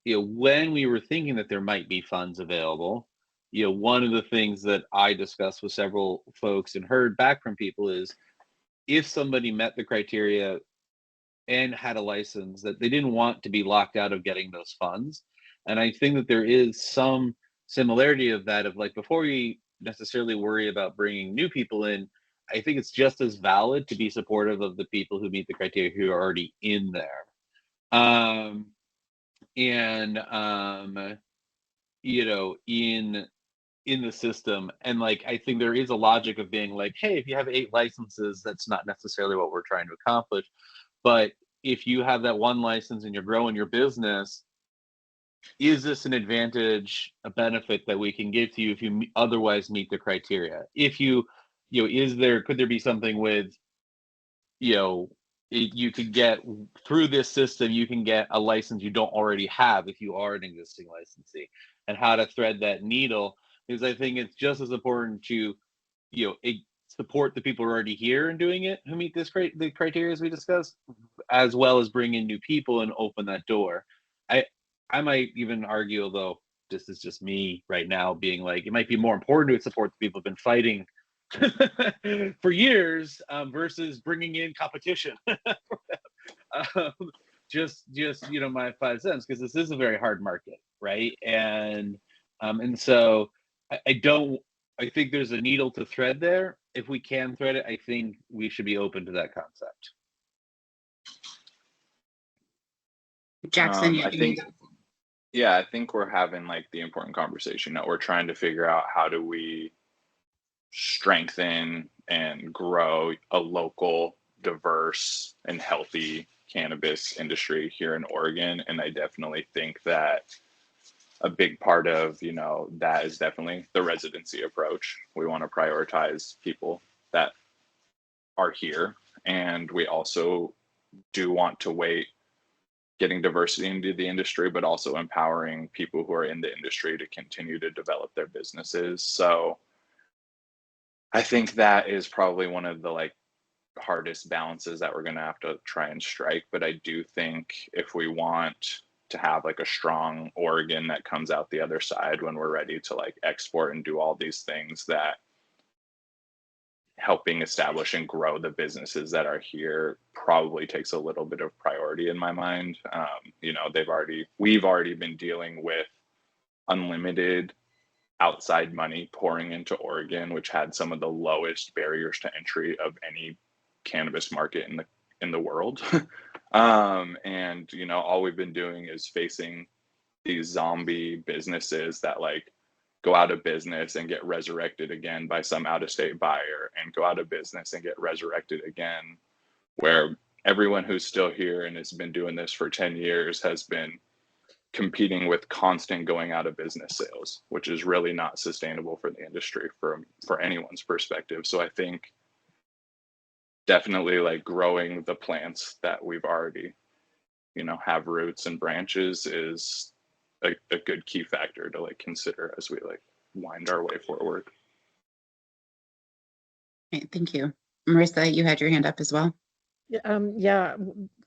Speaker 10: when we were thinking that there might be funds available, one of the things that I discussed with several folks and heard back from people is, if somebody met the criteria and had a license, that they didn't want to be locked out of getting those funds. And I think that there is some similarity of that, of like, before we necessarily worry about bringing new people in, I think it's just as valid to be supportive of the people who meet the criteria who are already in there. In the system. And like, I think there is a logic of being like, hey, if you have 8 licenses, that's not necessarily what we're trying to accomplish. But if you have that one license and you're growing your business, is this an advantage, a benefit that we can give to you if you otherwise meet the criteria? If could there be something with, you could get through this system, you can get a license you don't already have if you are an existing licensee, and how to thread that needle. Because I think it's just as important to, support the people who are already here and doing it, who meet the criteria as we discussed, as well as bring in new people and open that door. I might even argue, although this is just me right now, being like, it might be more important to support the people who've been fighting for years versus bringing in competition. Just my 5 cents, because this is a very hard market, right? And so I think there's a needle to thread there. If we can thread it, I think we should be open to that concept.
Speaker 1: Jackson,
Speaker 8: I think we're having like the important conversation that we're trying to figure out, how do we strengthen and grow a local, diverse, and healthy cannabis industry here in Oregon. And I definitely think that a big part of, that is definitely the residency approach. We want to prioritize people that are here. And we also do want to wait getting diversity into the industry, but also empowering people who are in the industry to continue to develop their businesses. So I think that is probably one of the hardest balances that we're going to have to try and strike. But I do think if we want to have like a strong Oregon that comes out the other side when we're ready to like export and do all these things, that helping establish and grow the businesses that are here probably takes a little bit of priority in my mind. You know, we've already been dealing with unlimited outside money pouring into Oregon, which had some of the lowest barriers to entry of any cannabis market in the world. And you know, all we've been doing is facing these zombie businesses that like go out of business and get resurrected again by some out-of-state buyer, and go out of business and get resurrected again, where everyone who's still here and has been doing this for 10 years has been competing with constant going out of business sales, which is really not sustainable for the industry for anyone's perspective. So I think definitely like growing the plants that we've already, you know, have roots and branches is a good key factor to like consider as we like wind our way forward.
Speaker 1: Okay, thank you. Marissa, you had your hand up as well.
Speaker 4: Yeah,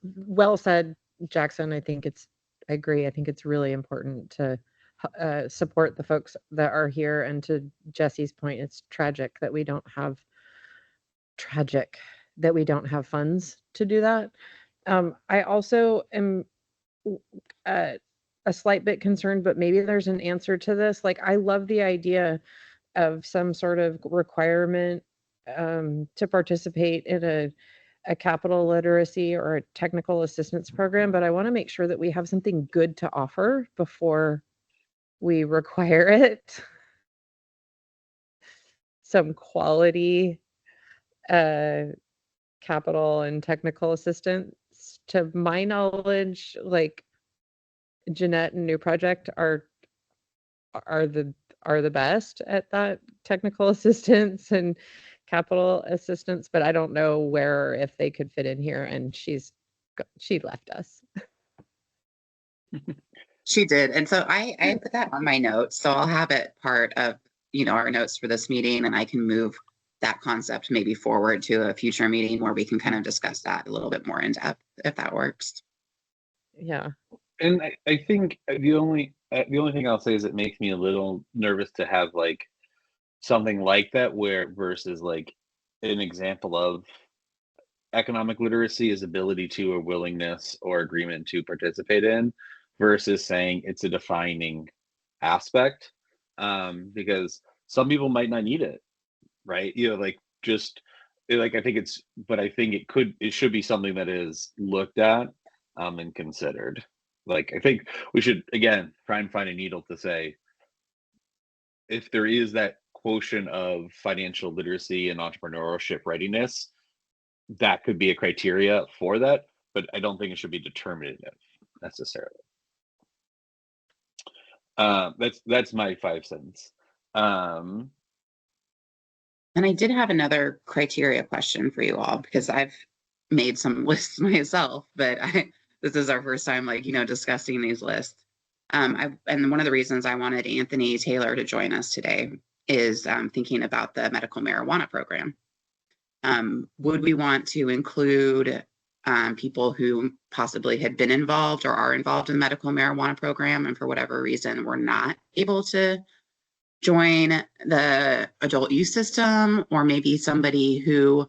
Speaker 4: well said, Jackson. I agree. I think it's really important to support the folks that are here. And to Jesse's point, it's tragic that we don't have funds to do that. I also am a slight bit concerned, but maybe there's an answer to this. Like, I love the idea of some sort of requirement to participate in a capital literacy or a technical assistance program, but I want to make sure that we have something good to offer before we require it. Some quality capital and technical assistance. To my knowledge, like Jeanette and New Project are the best at that technical assistance and capital assistance, but I don't know where, if they could fit in here, and she left us.
Speaker 1: She did. And so I put that on my notes. So I'll have it part of, you know, our notes for this meeting, and I can move that concept maybe forward to a future meeting where we can kind of discuss that a little bit more in depth, if that works.
Speaker 4: Yeah.
Speaker 10: And I think the only thing I'll say is it makes me a little nervous to have like something like that, where versus like an example of economic literacy is ability to, or willingness or agreement to participate in, versus saying it's a defining aspect, because some people might not need it, right? You know, like just like I think it should be something that is looked at and considered. Like I think we should again try and find a needle to say if there is that quotient of financial literacy and entrepreneurship readiness, that could be a criteria for that, but I don't think it should be determinative necessarily. That's my 5 cents.
Speaker 1: And I did have another criteria question for you all, because I've made some lists myself, but this is our first time, like, you know, discussing these lists. And one of the reasons I wanted Anthony Taylor to join us today is thinking about the medical marijuana program. Would we want to include people who possibly had been involved or are involved in the medical marijuana program, and for whatever reason were not able to join the adult use system, or maybe somebody who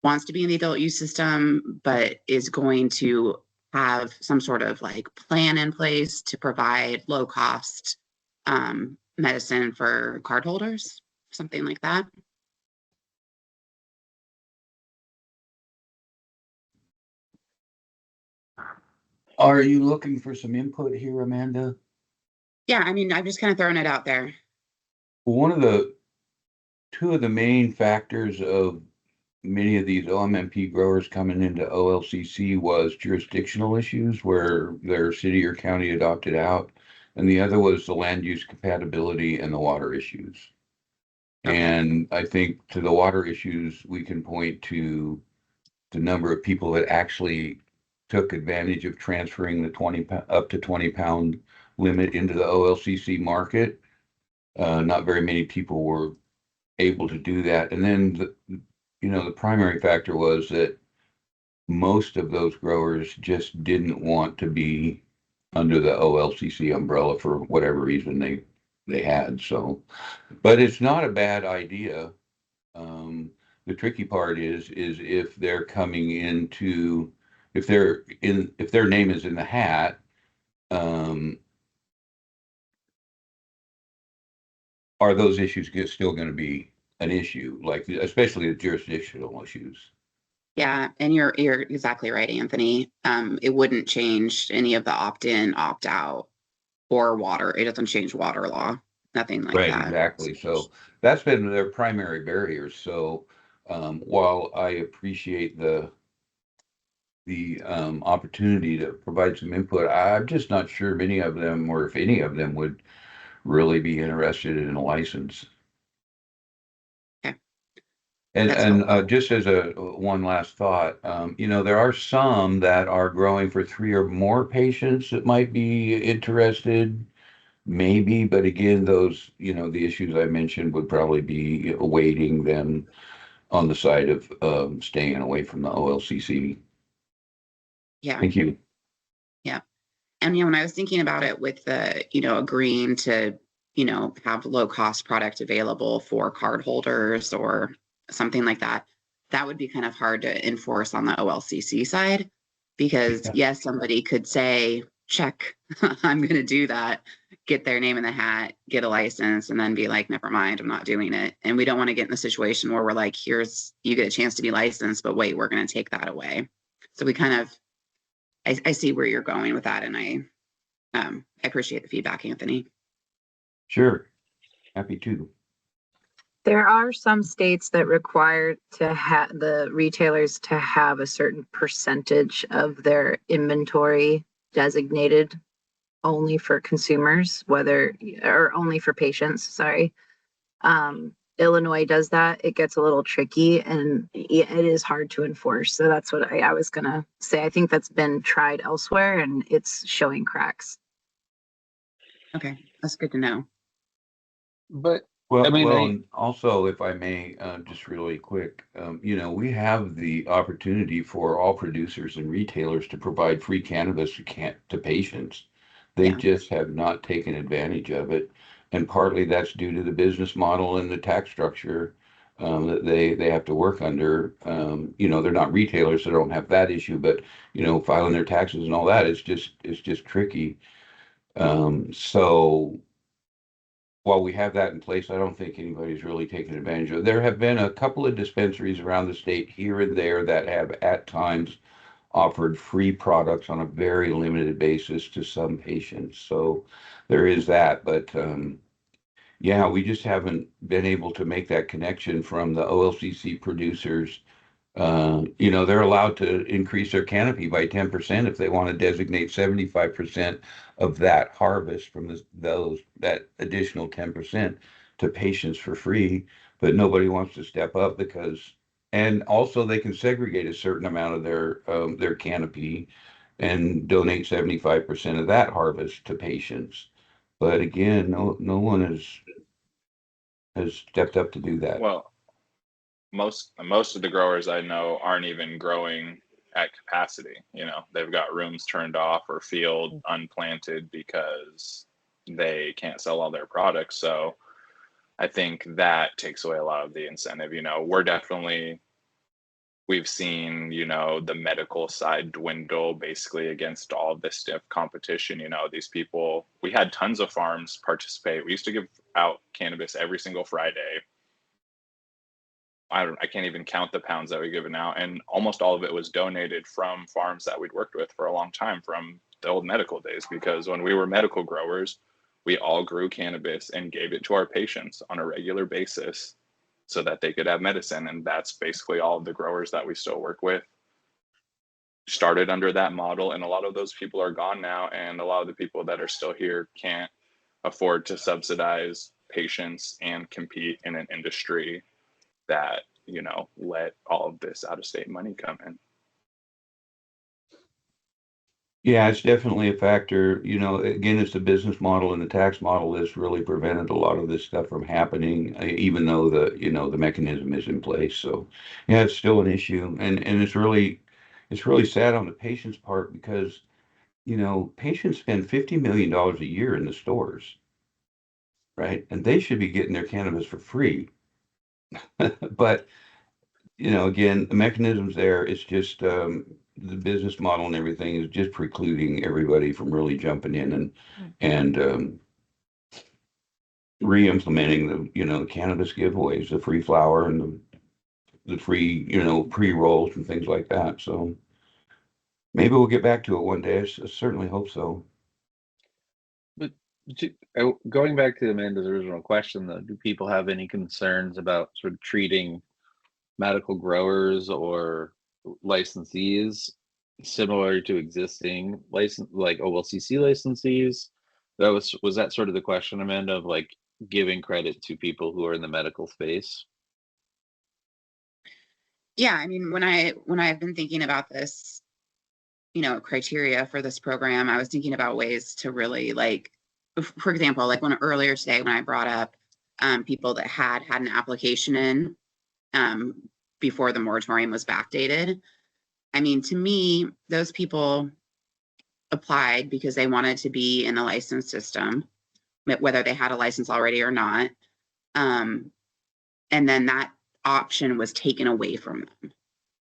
Speaker 1: wants to be in the adult use system but is going to have some sort of like plan in place to provide low cost medicine for cardholders, something like that?
Speaker 13: Are you looking for some input here, Amanda?
Speaker 1: Yeah, I mean, I'm just kind of throwing it out there.
Speaker 13: Two of the main factors of many of these OMMP growers coming into OLCC was jurisdictional issues where their city or county adopted out, and the other was the land use compatibility and the water issues. Okay. And I think to the water issues, we can point to the number of people that actually took advantage of transferring the up to 20 pound limit into the OLCC market. Not very many people were able to do that. And then the primary factor was that most of those growers just didn't want to be under the OLCC umbrella for whatever reason they had. So, but it's not a bad idea. The tricky part is if they're coming into, if their name is in the hat, are those issues still going to be an issue, like especially the jurisdictional issues?
Speaker 1: Yeah, and you're exactly right, Anthony. It wouldn't change any of the opt-in, opt-out, or water. It doesn't change water law, nothing like
Speaker 13: Right,
Speaker 1: that.
Speaker 13: exactly. So that's been their primary barriers. So while I appreciate the opportunity to provide some input, I'm just not sure many of them, or if any of them, would really be interested in a license.
Speaker 1: Okay.
Speaker 13: And
Speaker 1: That's
Speaker 13: and
Speaker 1: helpful.
Speaker 13: just as a one last thought, there are some that are growing for 3 or more patients that might be interested, maybe, but again, those, the issues I mentioned would probably be awaiting them on the side of staying away from the OLCC.
Speaker 1: Yeah,
Speaker 13: Thank you.
Speaker 1: yeah. And when I was thinking about it with the, agreeing to, have low cost product available for card holders or something like that, that would be kind of hard to enforce on the OLCC side because yes, somebody could say, check, I'm going to do that, get their name in the hat, get a license, and then be like, never mind, I'm not doing it. And we don't want to get in a situation where we're like, here's, you get a chance to be licensed, but wait, we're going to take that away. So we kind of, I see where you're going with that. And I appreciate the feedback, Anthony.
Speaker 13: Sure. Happy to.
Speaker 11: There are some states that require to have the retailers to have a certain percentage of their inventory designated only for consumers, or only for patients, sorry. Illinois does that. It gets a little tricky and it is hard to enforce. So that's what I was gonna say. I think that's been tried elsewhere and it's showing cracks.
Speaker 1: Okay, that's good to know.
Speaker 10: But
Speaker 13: Well,
Speaker 10: I mean,
Speaker 13: and also, if I may, just really quick, we have the opportunity for all producers and retailers to provide free cannabis to patients. They
Speaker 1: Yeah.
Speaker 13: just have not taken advantage of it, and partly that's due to the business model and the tax structure that they have to work under. They're not retailers, so they don't have that issue, but filing their taxes and all that is just tricky. So while we have that in place, I don't think anybody's really taken advantage of it. There have been a couple of dispensaries around the state here and there that have at times offered free products on a very limited basis to some patients. So there is that. But yeah, we just haven't been able to make that connection from the OLCC producers. They're allowed to increase their canopy by 10% if they want to designate 75% of that harvest from that additional 10% to patients for free, but nobody wants to step up and also they can segregate a certain amount of their canopy and donate 75% of that harvest to patients. But again, no one has stepped up to do that.
Speaker 8: Well, most of the growers I know aren't even growing at capacity. They've got rooms turned off or field unplanted because they can't sell all their products. So I think that takes away a lot of the incentive. We've seen, the medical side dwindle basically against all of this stiff competition. These people, we had tons of farms participate. We used to give out cannabis every single Friday. I can't even count the pounds that we've given out. And almost all of it was donated from farms that we'd worked with for a long time from the old medical days, because when we were medical growers, we all grew cannabis and gave it to our patients on a regular basis so that they could have medicine. And that's basically all of the growers that we still work with started under that model. And a lot of those people are gone now. And a lot of the people that are still here can't afford to subsidize patients and compete in an industry that, let all of this out of state money come in.
Speaker 13: Yeah, it's definitely a factor. You know, again, it's the business model and the tax model that's really prevented a lot of this stuff from happening, even though the mechanism is in place. So, yeah, it's still an issue, and it's really sad on the patient's part because, patients spend $50 million a year in the stores, right? And they should be getting their cannabis for free. But again, the mechanism's there. It's just the business model and everything is just precluding everybody from really jumping in and re-implementing the cannabis giveaways, the free flower and the free pre-rolls and things like that. So maybe we'll get back to it one day. I certainly hope so.
Speaker 10: But going back to Amanda's original question, though, do people have any concerns about sort of treating medical growers or licensees similar to existing license like OLCC licensees? Was that sort of the question, Amanda, of like giving credit to people who are in the medical space?
Speaker 1: Yeah, I mean, when I've been thinking about this, criteria for this program, I was thinking about ways to really, like, for example, like earlier today when I brought up people that had an application in before the moratorium was backdated. I mean, to me, those people applied because they wanted to be in the license system, whether they had a license already or not. And then that option was taken away from them.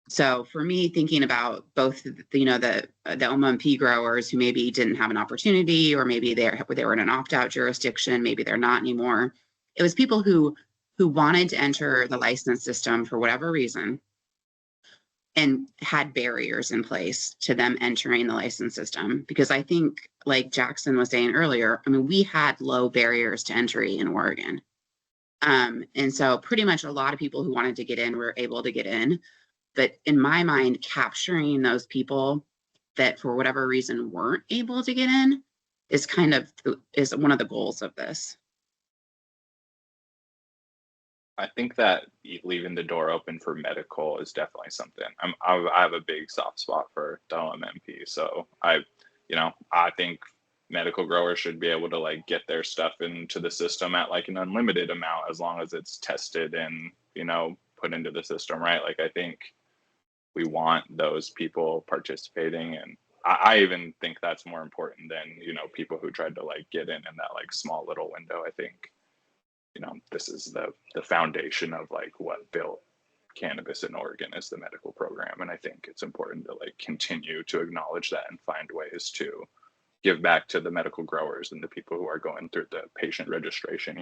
Speaker 1: So for me, thinking about both, the OMP growers who maybe didn't have an opportunity, or maybe they were in an opt-out jurisdiction, maybe they're not anymore. It was people who wanted to enter the license system for whatever reason and had barriers in place to them entering the license system. Because I think, like Jackson was saying earlier, I mean, we had low barriers to entry in Oregon. And so pretty much a lot of people who wanted to get in were able to get in. But in my mind, capturing those people that for whatever reason weren't able to get in is one of the goals of this.
Speaker 8: I think that leaving the door open for medical is definitely something. I have a big soft spot for WMP, so I think medical growers should be able to like get their stuff into the system at like an unlimited amount as long as it's tested and put into the system, right? Like I think we want those people participating, and I even think that's more important than people who tried to like get in that like small little window. I think this is the foundation of like what built cannabis in Oregon is the medical program. And I think it's important to like continue to acknowledge that and find ways to give back to the medical growers and the people who are going through the patient registration.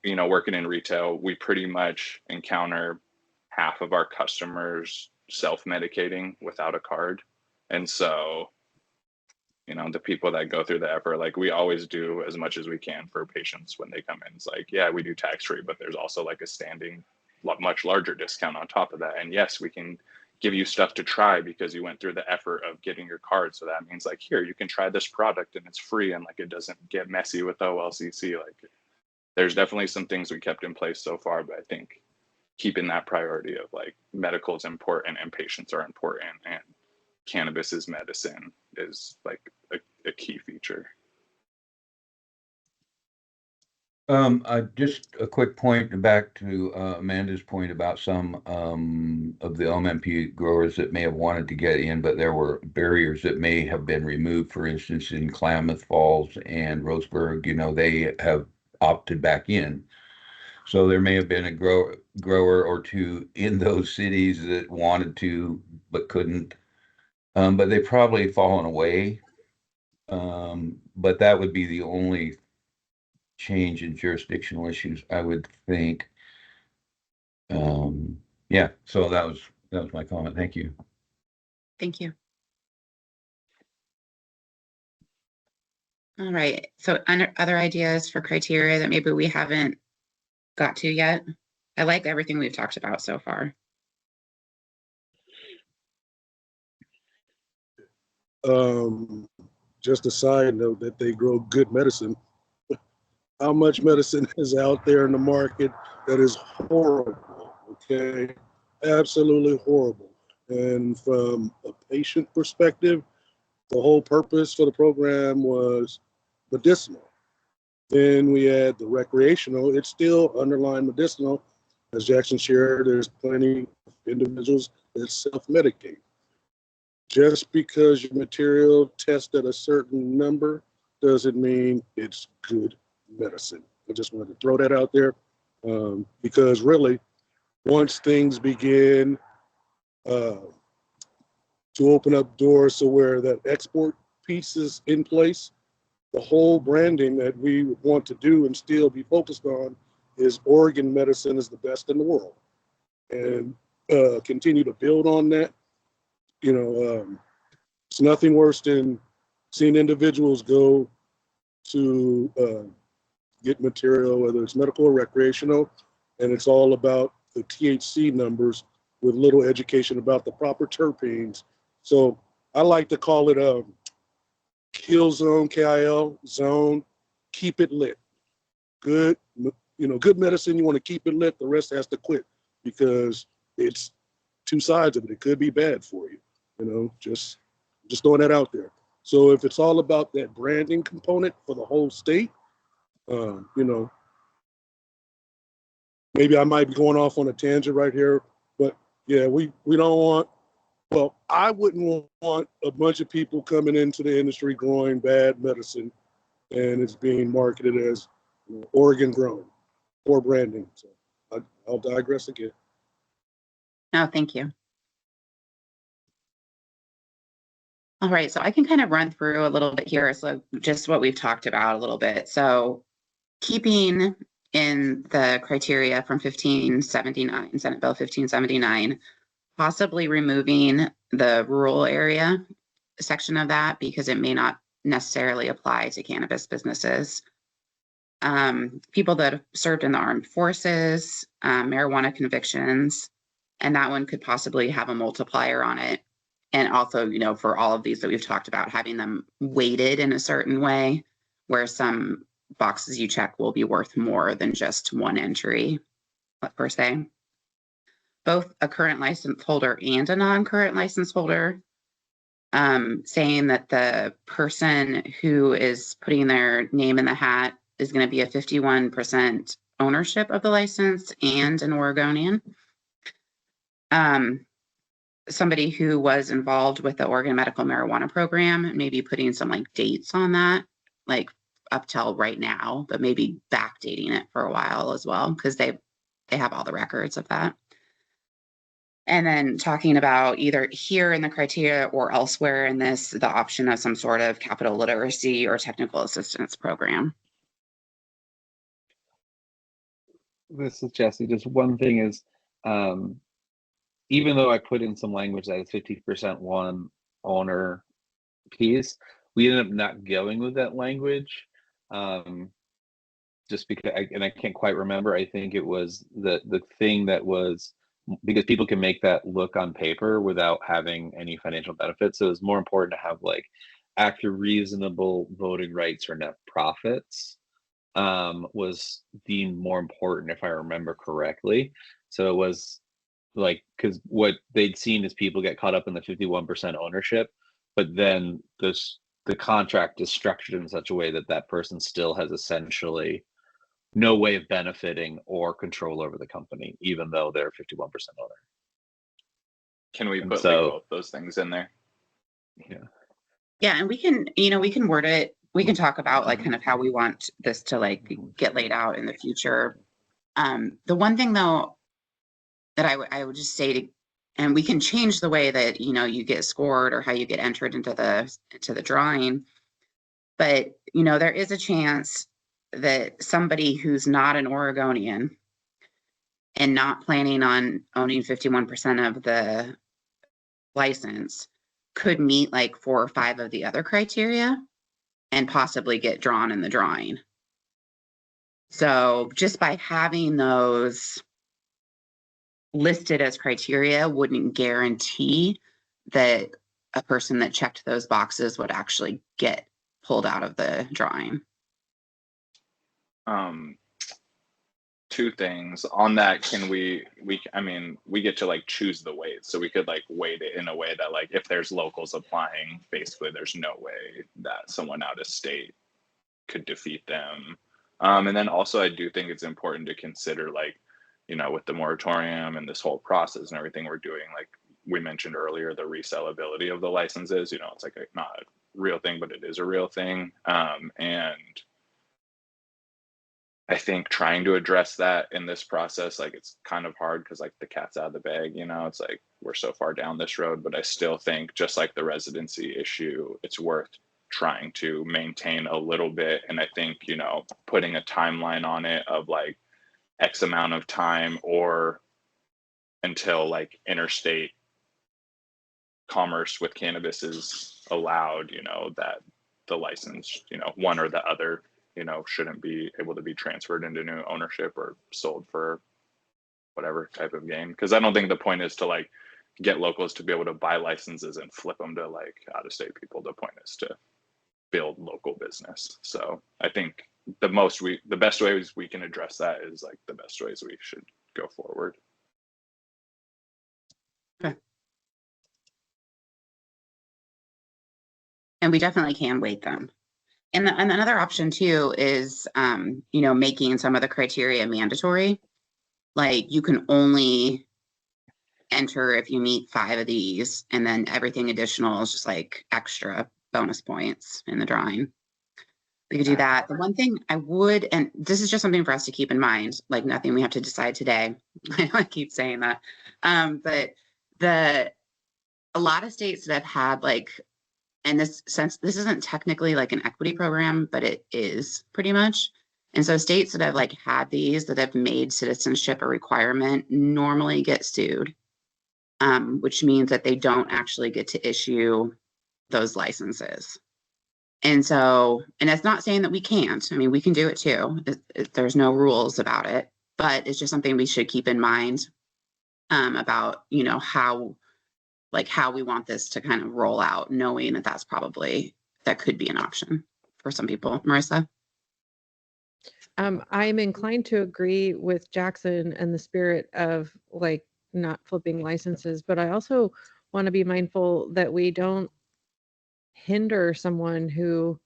Speaker 8: Working in retail, we pretty much encounter half of our customers self-medicating without a card. And so the people that go through the effort, like we always do as much as we can for patients when they come in. It's like, yeah, we do tax-free, but there's also like a standing much larger discount on top of that. And yes, we can give you stuff to try because you went through the effort of getting your card. So that means like, here, you can try this product and it's free and like it doesn't get messy with OLCC. Like there's definitely some things we kept in place so far, but I think keeping that priority of like medical is important and patients are important and cannabis is medicine is like a key feature.
Speaker 13: Just a quick point back to Amanda's point about some of the OMP growers that may have wanted to get in, but there were barriers that may have been removed. For instance, in Klamath Falls and Roseburg, they have opted back in. So there may have been a grower or two in those cities that wanted to but couldn't. But they've probably fallen away. But that would be the only change in jurisdictional issues, I would think. Yeah, so that was my comment. Thank you.
Speaker 1: Thank you. All right. So other ideas for criteria that maybe we haven't got to yet? I like everything we've talked about so far.
Speaker 12: Just a side note that they grow good medicine. How much medicine is out there in the market that is horrible, okay? Absolutely horrible. And from a patient perspective, the whole purpose for the program was medicinal. Then we add the recreational, it's still underlying medicinal. As Jackson shared, there's plenty of individuals that self-medicate. Just because your material tests at a certain number doesn't mean it's good medicine. I just wanted to throw that out there because really, once things begin to open up doors so where that export piece is in place, the whole branding that we want to do and still be focused on is Oregon medicine is the best in the world, and continue to build on that. You know, it's nothing worse than seeing individuals go to get material, whether it's medical or recreational, and it's all about the THC numbers with little education about the proper terpenes. So I like to call it kill zone, KIL zone, keep it lit. Good, good medicine, you want to keep it lit, the rest has to quit because it's two sides of it. It could be bad for you, just throwing that out there. So if it's all about that branding component for the whole state, maybe I might be going off on a tangent right here, but yeah, we don't want, well, I wouldn't want a bunch of people coming into the industry growing bad medicine and it's being marketed as Oregon grown or branding. So I'll digress again.
Speaker 1: No, thank you. All right, so I can kind of run through a little bit here. So just what we've talked about a little bit. So keeping in the criteria from 1579, Senate Bill 1579, possibly removing the rural area section of that because it may not necessarily apply to cannabis businesses. People that have served in the armed forces, marijuana convictions, and that one could possibly have a multiplier on it. And also, for all of these that we've talked about, having them weighted in a certain way where some boxes you check will be worth more than just one entry per se. Both a current license holder and a non-current license holder, saying that the person who is putting their name in the hat is going to be a 51% ownership of the license and an Oregonian. Somebody who was involved with the Oregon Medical Marijuana Program, maybe putting some dates on that, up till right now, but maybe backdating it for a while as well, because they have all the records of that. And then talking about either here in the criteria or elsewhere in this, the option of some sort of capital literacy or technical assistance program.
Speaker 10: This is Jesse. Just one thing is, even though I put in some language that is 50% one owner piece, we ended up not going with that language. Just because, I can't quite remember. I think it was the thing that was, because people can make that look on paper without having any financial benefits. So it's more important to have after reasonable voting rights or net profits was deemed more important, if I remember correctly. So it was because what they'd seen is people get caught up in the 51% ownership, but then the contract is structured in such a way that that person still has essentially no way of benefiting or control over the company, even though they're 51% owner.
Speaker 8: Can we put both those things in there?
Speaker 1: Yeah, and we can word it. We can talk about kind of how we want this to get laid out in the future. The one thing though that I would just say and we can change the way that you get scored or how you get entered into the drawing, but there is a chance that somebody who's not an Oregonian and not planning on owning 51% of the license could meet 4 or 5 of the other criteria and possibly get drawn in the drawing. So just by having those listed as criteria wouldn't guarantee that a person that checked those boxes would actually get pulled out of the drawing.
Speaker 8: two things on that. Can we I mean, we get to like choose the weight, so we could like weight it in a way that like if there's locals applying, basically there's no way that someone out of state could defeat them. And then also I do think it's important to consider, like, you know, with the moratorium and this whole process and everything we're doing, like we mentioned earlier, the resellability of the licenses, you know, it's like not a real thing, but it is a real thing. And I think trying to address that in this process, like it's kind of hard because like the cat's out of the bag, you know, it's like we're so far down this road, but I still think just like the residency issue, it's worth trying to maintain a little bit. And I think, you know, putting a timeline on it of like X amount of time or until like interstate commerce with cannabis is allowed, you know, that the license, you know, one or the other, you know, shouldn't be able to be transferred into new ownership or sold for whatever type of gain. Because I don't think the point is to like get locals to be able to buy licenses and flip them to like out of state people. The point is to build local business. So I think the best ways we can address that is like the best ways we should go forward.
Speaker 1: Okay. And we definitely can weight them. And another option too is, you know, making some of the criteria mandatory. Like you can only enter if you meet 5 of these, and then everything additional is just like extra bonus points in the drawing. We could do that. The one thing I would, and this is just something for us to keep in mind, like nothing we have to decide today. I know I keep saying that. But a lot of states that have had like, in this sense, this isn't technically like an equity program, but it is pretty much. And so states that have like had these, that have made citizenship a requirement, normally get sued, which means that they don't actually get to issue those licenses. And so, and that's not saying that we can't. I mean, we can do it too. There's no rules about it, but it's just something we should keep in mind about, you know, how we want this to kind of roll out, knowing that that could be an option for some people. Marissa?
Speaker 4: I'm inclined to agree with Jackson and the spirit of like not flipping licenses, but I also want to be mindful that we don't hinder someone who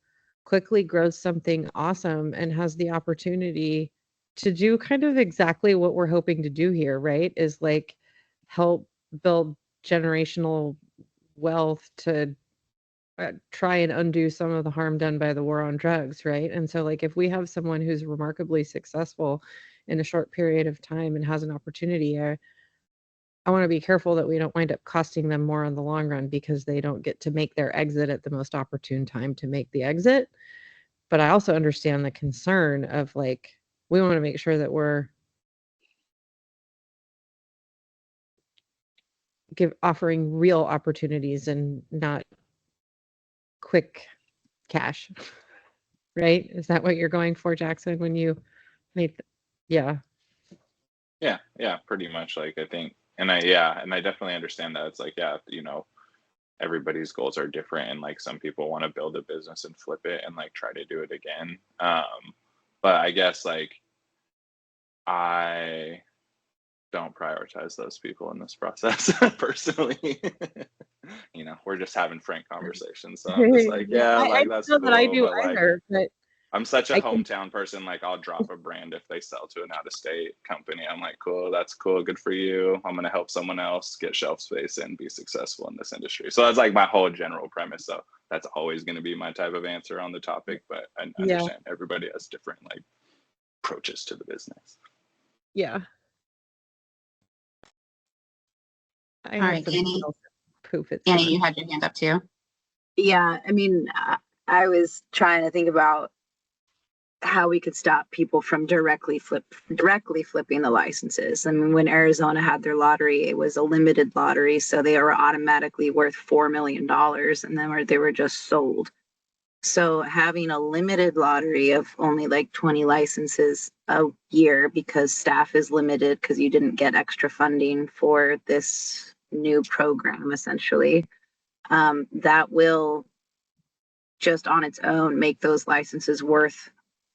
Speaker 4: quickly grows something awesome and has the opportunity to do kind of exactly what we're hoping to do here, right? Is like help build generational wealth to try and undo some of the harm done by the war on drugs, right? And so like if we have someone who's remarkably successful in a short period of time and has an opportunity, I want to be careful that we don't wind up costing them more in the long run because they don't get to make their exit at the most opportune time to make the exit. But I also understand the concern of like, we want to make sure that we're offering real opportunities and not quick cash. Right? Is that what you're going for, Jackson, when you made yeah.
Speaker 8: Yeah, pretty much. Like I think, and I definitely understand that. It's like, yeah, you know, everybody's goals are different, and like some people want to build a business and flip it and like try to do it again. But I guess like I don't prioritize those people in this process personally. You know, we're just having frank conversations, so I'm just like, yeah, like that's cool,
Speaker 4: that I do
Speaker 8: but like
Speaker 4: either, but
Speaker 8: I'm such a hometown person. Like I'll drop a brand if they sell to an out-of-state company. I'm like, cool, that's cool, good for you. I'm gonna help someone else get shelf space and be successful in this industry. So that's like my whole general premise. So that's always gonna be my type of answer on the topic. But I understand everybody has different like approaches to the business.
Speaker 4: Yeah.
Speaker 1: All right, Annie.
Speaker 4: Poof, it's
Speaker 1: Annie, you had your hand up too.
Speaker 11: Yeah, I mean, I was trying to think about how we could stop people from directly flipping the licenses. I mean, when Arizona had their lottery, it was a limited lottery, so they were automatically worth $4 million, and then they were just sold. So having a limited lottery of only like 20 licenses a year because staff is limited because you didn't get extra funding for this new program, essentially, that will just on its own make those licenses worth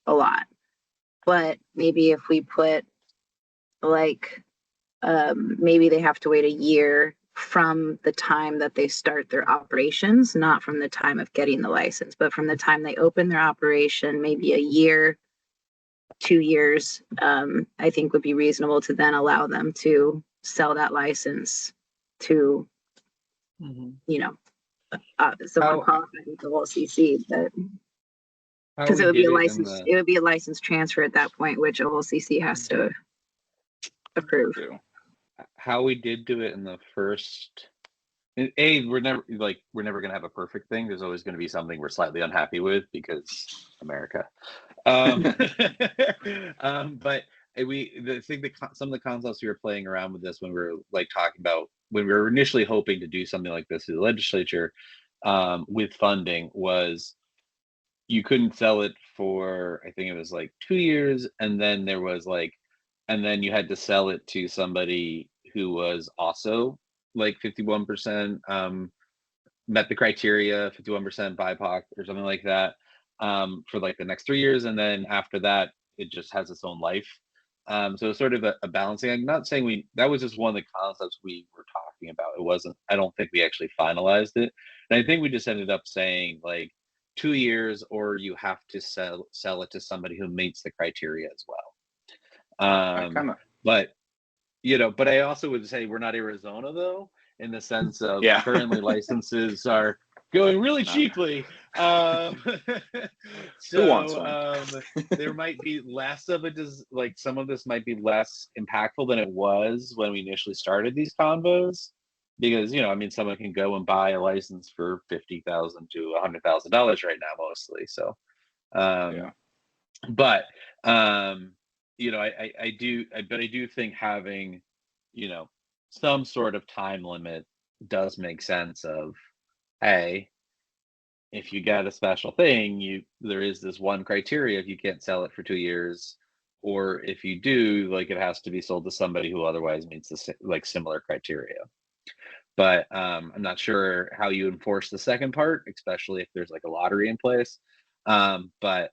Speaker 11: a lot. But maybe if we put like maybe they have to wait a year from the time that they start their operations, not from the time of getting the license, but from the time they open their operation, maybe a year, 2 years, I think would be reasonable to then allow them to sell that license to, you know, someone qualified with the OLCC, but because it would be a license, it would be a license transfer at that point, which OLCC has to approve.
Speaker 10: How we did do it in the first, we're never going to have a perfect thing. There's always going to be something we're slightly unhappy with because America. But some of the concepts we were playing around with this when we were like talking about when we were initially hoping to do something like this to the legislature with funding was you couldn't sell it for, I think it was like 2 years, and then there was like, and then you had to sell it to somebody who was also like 51% met the criteria, 51% BIPOC or something like that, for like the next 3 years, and then after that it just has its own life. So it's sort of a balancing. I'm not saying that was just one of the concepts we were talking about. It wasn't, I don't think we actually finalized it, and I think we just ended up saying like 2 years, or you have to sell it to somebody who meets the criteria as well. But but I also would say we're not Arizona though, in the sense of currently licenses are going really cheaply. There might be less of like some of this might be less impactful than it was when we initially started these convos, because I mean, someone can go and buy a license for $50,000 to $100,000 right now, mostly. So, but I do think having some sort of time limit does make sense of, hey, if you get a special thing, there is this one criteria if you can't sell it for 2 years, or if you do, like, it has to be sold to somebody who otherwise meets the similar criteria. But I'm not sure how you enforce the second part, especially if there's like a lottery in place. But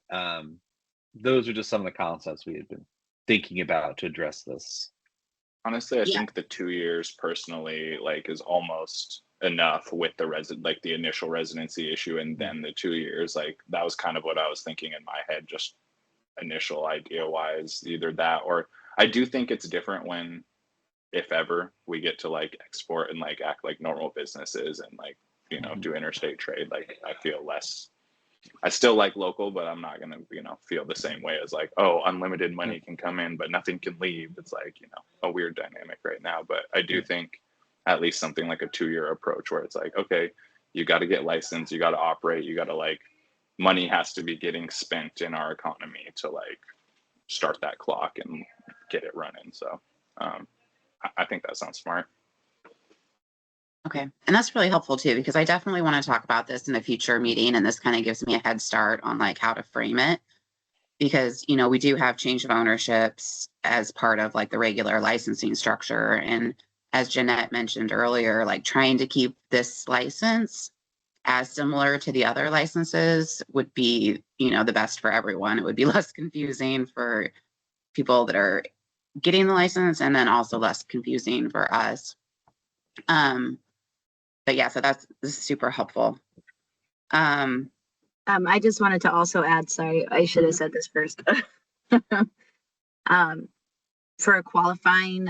Speaker 10: those are just some of the concepts we had been thinking about to address this.
Speaker 8: Honestly, I think the 2 years personally is almost enough with the the initial residency issue, and then the 2 years, that was kind of what I was thinking in my head, just initial idea wise, either that, or I do think it's different when, if ever, we get to export and act like normal businesses and do interstate trade. I feel less, I still like local, but I'm not gonna feel the same way as unlimited money can come in but nothing can leave. It's a weird dynamic right now. But I do think at least something like a 2-year approach where it's okay, you got to get licensed, you got to operate, you got to money has to be getting spent in our economy to start that clock and get it running. So I think that sounds smart.
Speaker 1: Okay, and that's really helpful too, because I definitely want to talk about this in a future meeting, and this kind of gives me a head start on how to frame it, because we do have change of ownerships as part of the regular licensing structure, and as Jeanette mentioned earlier, trying to keep this license as similar to the other licenses would be the best for everyone. It would be less confusing for people that are getting the license, and then also less confusing for us. But yeah, so this is super helpful.
Speaker 11: I just wanted to also add, sorry, I should have said this first. For a qualifying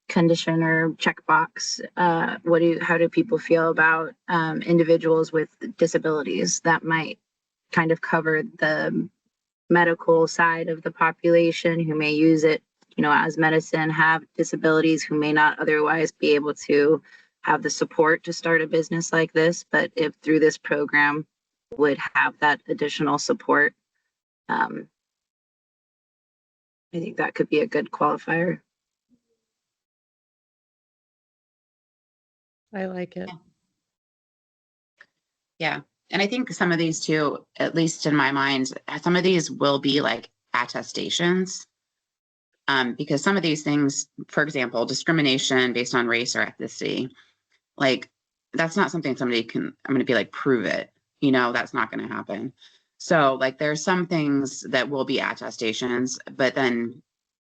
Speaker 11: condition or checkbox, how do people feel about individuals with disabilities? That might kind of cover the medical side of the population who may use it, as medicine, have disabilities, who may not otherwise be able to have the support to start a business like this, but if through this program would have that additional support. I think that could be a good qualifier.
Speaker 4: I like it.
Speaker 1: Yeah. And I think some of these too, at least in my mind, some of these will be attestations. Because some of these things, for example, discrimination based on race or ethnicity, that's not something somebody can, I'm going to be prove it, that's not going to happen. So there's some things that will be attestations, but then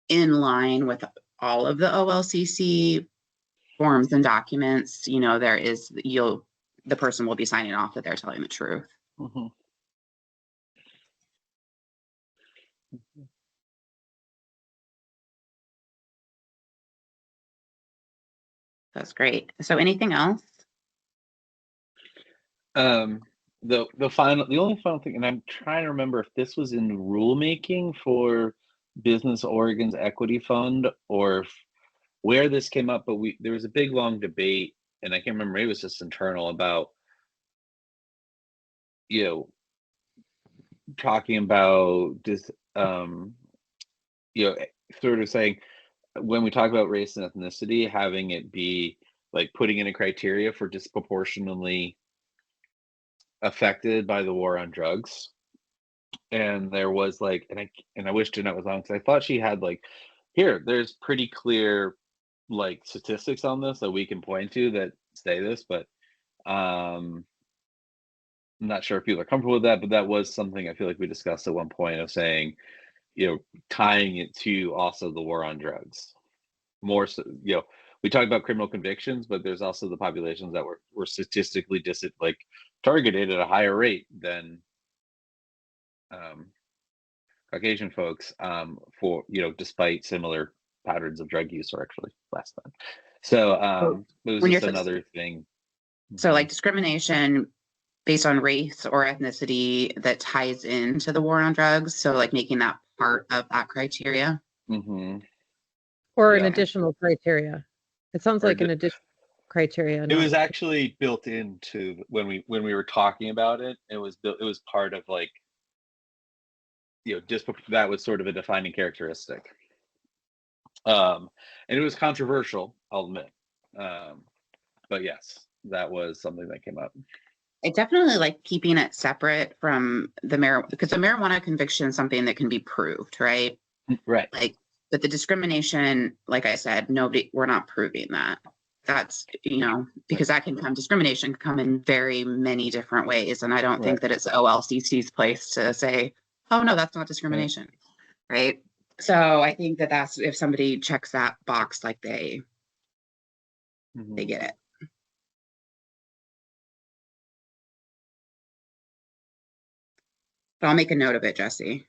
Speaker 1: in line with all of the OLCC forms and documents, you know, the person will be signing off that they're telling the truth.
Speaker 10: Mhm.
Speaker 1: That's great. So anything else?
Speaker 10: The only final thing, and I'm trying to remember if this was in rulemaking for Business Oregon's Equity Fund or where this came up, but there was a big long debate, and I can't remember, it was just internal about, you know, talking about this, you know, sort of saying when we talk about race and ethnicity, having it be like putting in a criteria for disproportionately affected by the war on drugs. And there was like, and I wish Jeanette was on, because I thought she had like, there's pretty clear like statistics on this that we can point to that say this, but I'm not sure if people are comfortable with that, but that was something I feel like we discussed at one point of saying, you know, tying it to also the war on drugs. More so, you know, we talk about criminal convictions, but there's also the populations that were statistically targeted at a higher rate than Caucasian folks, for, you know, despite similar patterns of drug use, or actually less than. So it was
Speaker 1: When
Speaker 10: just
Speaker 1: you're
Speaker 10: another thing.
Speaker 1: So like discrimination based on race or ethnicity that ties into the war on drugs. So like making that part of that criteria.
Speaker 10: Mm-hmm.
Speaker 4: Or an
Speaker 10: Yeah.
Speaker 4: additional criteria. It sounds like an additional criteria.
Speaker 10: It was actually built into when we were talking about it. It was part of like, you know, that was sort of a defining characteristic. And it was controversial, I'll admit. But yes, that was something that came up.
Speaker 1: I definitely like keeping it separate from the marijuana, because the marijuana conviction is something that can be proved, right?
Speaker 10: Right.
Speaker 1: Like, but the discrimination, like I said, we're not proving that. That's, you know, because discrimination can come in very many different ways. And I don't think that it's OLCC's place to say, oh, no, that's not discrimination. Right. So I think that that's, if somebody checks that box, like they get it. But I'll make a note of it, Jesse.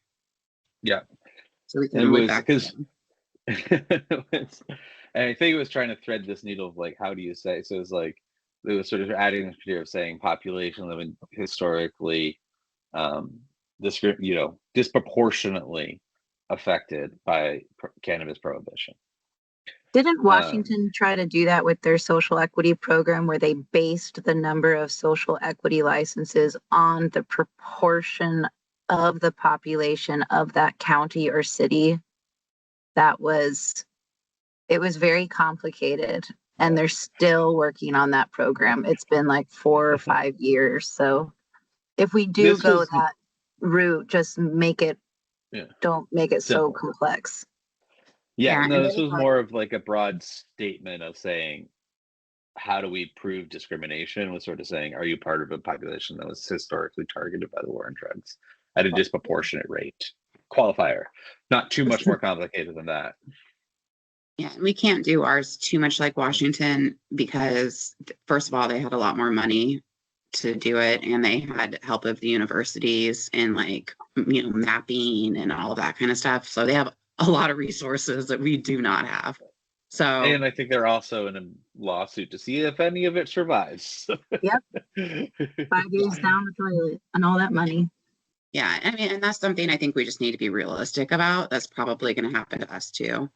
Speaker 10: Yeah.
Speaker 1: So we can move back.
Speaker 10: Because and I think it was trying to thread this needle of like, how do you say? So it was like, it was sort of adding this idea of saying population living historically, you know, disproportionately affected by cannabis prohibition.
Speaker 11: Didn't Washington try to do that with their social equity program, where they based the number of social equity licenses on the proportion of the population of that county or city? It was very complicated, and they're still working on that program. It's been like 4 or 5 years. So if we do go that route, just don't make it so complex.
Speaker 10: Yeah, no, this was more of like a broad statement of saying, how do we prove discrimination? Was sort of saying, are you part of a population that was historically targeted by the war on drugs at a disproportionate rate? Qualifier, not too much more complicated than that.
Speaker 1: Yeah, we can't do ours too much like Washington, because first of all, they had a lot more money to do it, and they had help of the universities and like, you know, mapping and all that kind of stuff. So they have a lot of resources that we do not have. So,
Speaker 10: and I think they're also in a lawsuit to see if any of it survives.
Speaker 11: Yep. 5 years down the toilet and all that money.
Speaker 1: Yeah, I mean, and that's something I think we just need to be realistic about. That's probably going to happen to us too.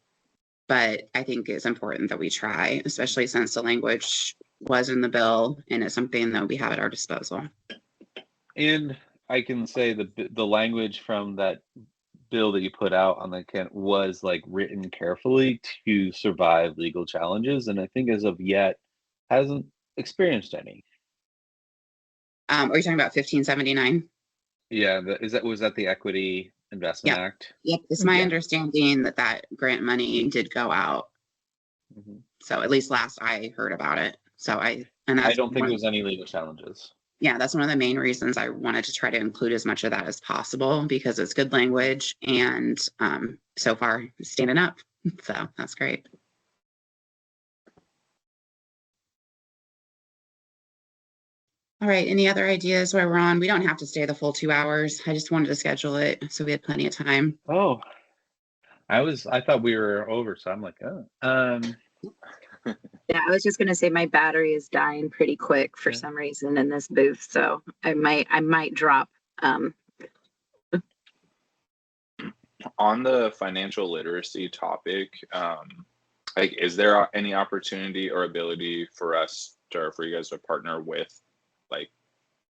Speaker 1: But I think it's important that we try, especially since the language was in the bill and it's something that we have at our disposal.
Speaker 10: And I can say the language from that bill that you put out on the can was like written carefully to survive legal challenges, and I think as of yet hasn't experienced any.
Speaker 1: Are you talking about 1579?
Speaker 10: Yeah, was that the Equity Investment Act?
Speaker 1: Yep, it's my understanding that grant money did go out. So at least last I heard about it. So I
Speaker 10: don't think there's any legal challenges.
Speaker 1: Yeah, that's one of the main reasons I wanted to try to include as much of that as possible, because it's good language, and so far it's standing up. So that's great. All right, any other ideas while we're on? We don't have to stay the full 2 hours. I just wanted to schedule it so we had plenty of time.
Speaker 10: Oh, I thought we were over, so I'm like, oh.
Speaker 11: Yeah, I was just gonna say my battery is dying pretty quick for
Speaker 10: Yeah.
Speaker 11: some reason in this booth, so I might drop.
Speaker 8: On the financial literacy topic, like, is there any opportunity or ability for us to, for you guys to partner with like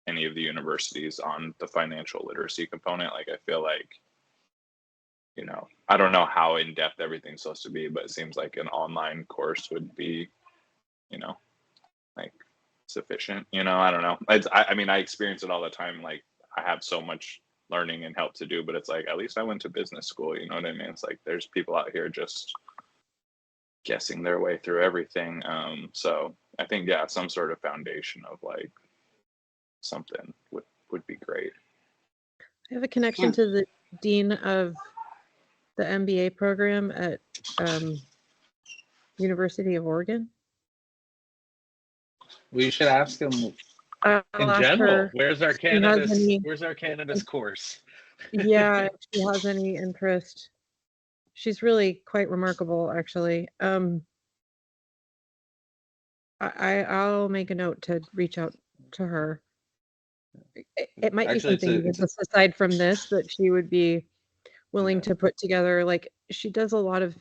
Speaker 8: any of the universities on the financial literacy component? Like, I feel like, you know, I don't know how in depth everything's supposed to be, but it seems like an online course would be, you know, like sufficient. You know, I don't know. I mean, I experience it all the time. Like, I have so much learning and help to do, but it's like, at least I went to business school. You know what I mean? It's like there's people out here just guessing their way through everything. So I think, yeah, some sort of foundation of like something would be great.
Speaker 4: I have a connection to the dean of the MBA program at University of Oregon.
Speaker 10: We should ask him
Speaker 4: I'll
Speaker 10: in
Speaker 4: ask
Speaker 10: general.
Speaker 4: her
Speaker 10: Where's our
Speaker 4: if she has
Speaker 10: cannabis?
Speaker 4: any-
Speaker 10: Where's our cannabis course?
Speaker 4: Yeah, if she has any interest. She's really quite remarkable, actually. I'll make a note to reach out to her. It might
Speaker 10: Actually,
Speaker 4: be something just aside from this that she would be willing to put together. Like, she does a lot of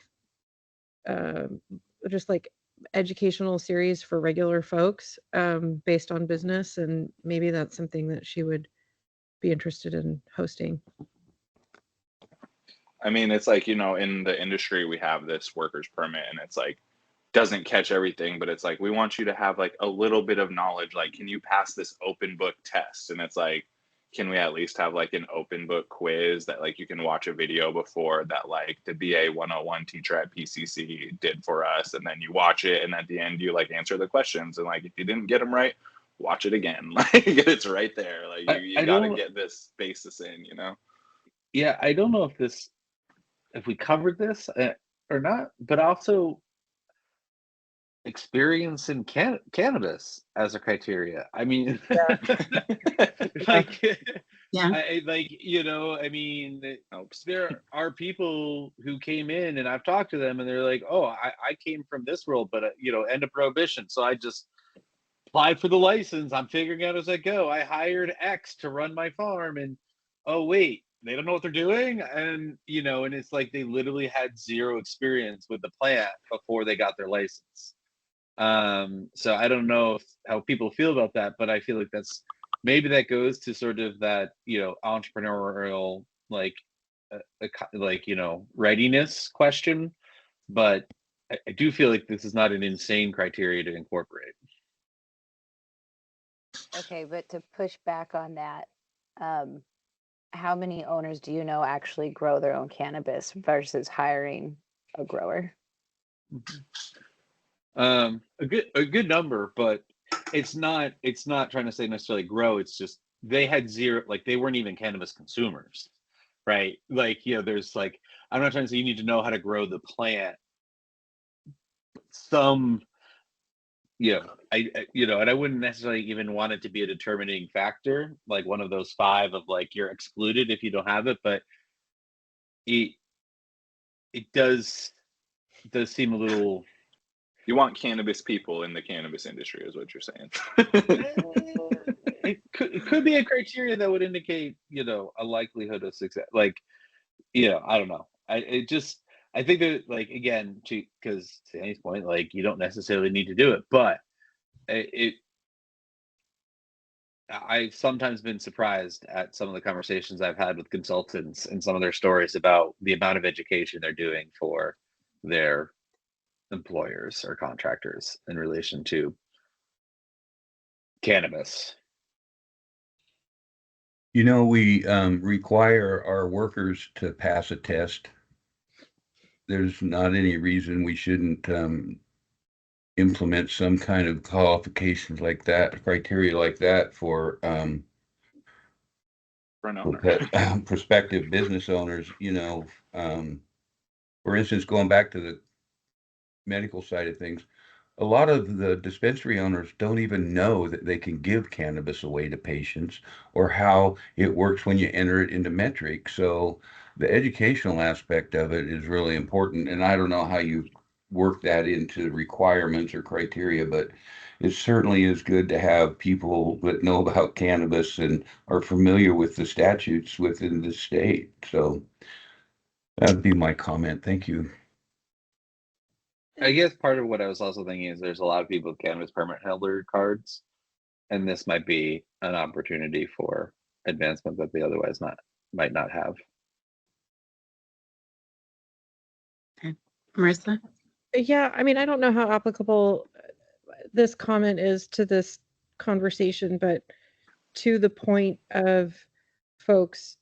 Speaker 4: just like educational series for regular folks based on business, and maybe that's something that she would be interested in hosting.
Speaker 8: I mean, it's like, you know, in the industry we have this workers permit, and it's like doesn't catch everything, but it's like, we want you to have like a little bit of knowledge. Like, can you pass this open book test? And it's like, can we at least have like an open book quiz that like you can watch a video before that like the BA 101 teacher at PCC did for us, and then you watch it, and at the end you like answer the questions, and like if you didn't get them right, watch it again. Like, it's right there. Like, you gotta get this basis in, you know?
Speaker 10: Yeah, I don't know if we covered this or not, but also experience in cannabis as a criteria. I mean, like,
Speaker 1: Yeah.
Speaker 10: like, you know, I mean, there are people who came in, and I've talked to them, and they're like, oh, I came from this world, but you know, end of prohibition, so I just applied for the license. I'm figuring out as I go. I hired X to run my farm, and oh wait, they don't know what they're doing, and you know, and it's like they literally had zero experience with the plant before they got their license. So I don't know how people feel about that, but I feel like maybe that goes to sort of that, you know, entrepreneurial like you know, readiness question. But I do feel like this is not an insane criteria to incorporate.
Speaker 14: Okay, but to push back on that, how many owners do you know actually grow their own cannabis versus hiring a grower?
Speaker 10: A good number, but it's not trying to say necessarily grow. It's just they had zero, like they weren't even cannabis consumers, right? Like, you know, there's like, I'm not trying to say you need to know how to grow the plant. Some, you know, you know, and I wouldn't necessarily even want it to be a determining factor, like one of those 5 of like you're excluded if you don't have it, but it does seem a little.
Speaker 8: You want cannabis people in the cannabis industry is what you're saying.
Speaker 10: It could be a criteria that would indicate, you know, a likelihood of success. Like, you know, I don't know. I think that, like, again, because to Annie's point, like, you don't necessarily need to do it, but I've sometimes been surprised at some of the conversations I've had with consultants and some of their stories about the amount of education they're doing for their employers or contractors in relation to cannabis.
Speaker 13: You know, we require our workers to pass a test. There's not any reason we shouldn't implement some kind of qualifications like that, criteria like that for
Speaker 8: For an owner.
Speaker 13: prospective business owners, for instance, going back to the medical side of things, a lot of the dispensary owners don't even know that they can give cannabis away to patients or how it works when you enter it into metric. So the educational aspect of it is really important. And I don't know how you work that into requirements or criteria, but it certainly is good to have people that know about cannabis and are familiar with the statutes within the state. So that'd be my comment. Thank you.
Speaker 10: I guess part of what I was also thinking is there's a lot of people with cannabis permit holder cards, and this might be an opportunity for advancement that they otherwise might not have.
Speaker 1: Okay. Marissa?
Speaker 4: Yeah, I mean, I don't know how applicable this comment is to this conversation, but to the point of folks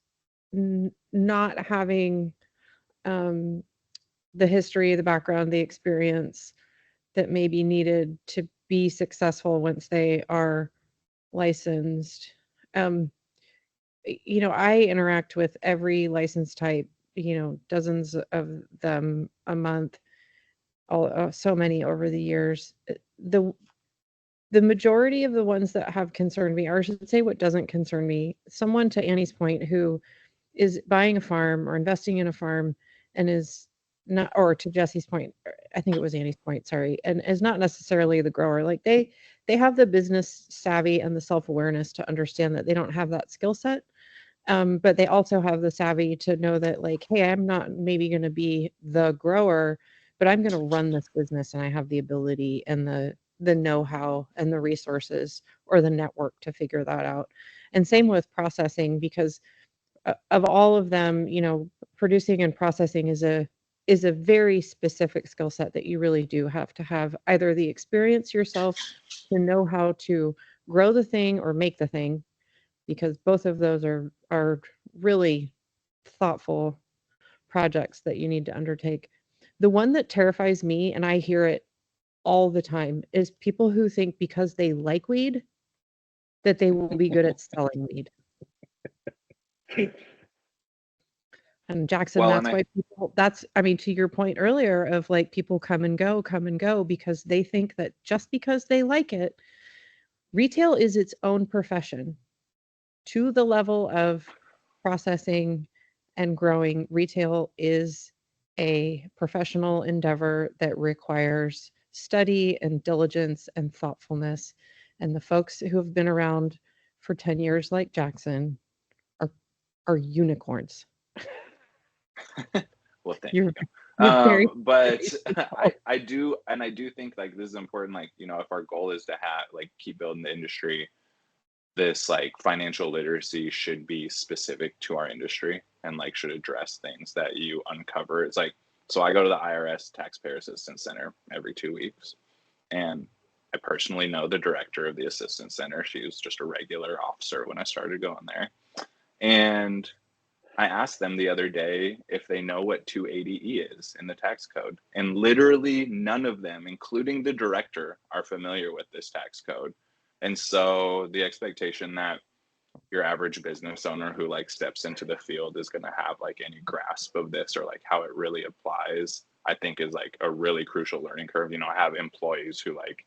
Speaker 4: not having the history, the background, the experience that may be needed to be successful once they are licensed. I interact with every license type, dozens of them a month, so many over the years. The majority of the ones that have concerned me, or I should say what doesn't concern me, someone to Annie's point who is buying a farm or investing in a farm and is not, or to Jesse's point, I think it was Annie's point, sorry, and is not necessarily the grower. Like they have the business savvy and the self-awareness to understand that they don't have that skill set. But they also have the savvy to know that, like, hey, I'm not maybe going to be the grower, but I'm going to run this business and I have the ability and the know-how and the resources or the network to figure that out. And same with processing, because of all of them, producing and processing is a very specific skill set that you really do have to have either the experience yourself to know how to grow the thing or make the thing, because both of those are really thoughtful projects that you need to undertake. The one that terrifies me, and I hear it all the time, is people who think because they like weed that they will be good at selling weed. And Jackson,
Speaker 8: Well,
Speaker 4: that's why people, to your point earlier of like people come and go because they think that just because they like it, retail is its own profession. To the level of processing and growing, retail is a professional endeavor that requires study and diligence and thoughtfulness. And the folks who have been around for 10 years, like Jackson, are unicorns.
Speaker 8: Well, thank
Speaker 4: You're very
Speaker 8: but I do think like this is important, like, if our goal is to have like keep building the industry, this like financial literacy should be specific to our industry and like should address things that you uncover. It's like, so I go to the IRS Taxpayer Assistance Center every 2 weeks, and I personally know the director of the assistance center. She was just a regular officer when I started going there, and I asked them the other day if they know what 280E is in the tax code, and literally none of them, including the director, are familiar with this tax code. And so the expectation that your average business owner who like steps into the field is going to have like any grasp of this or like how it really applies, I think is like a really crucial learning curve. I have employees who like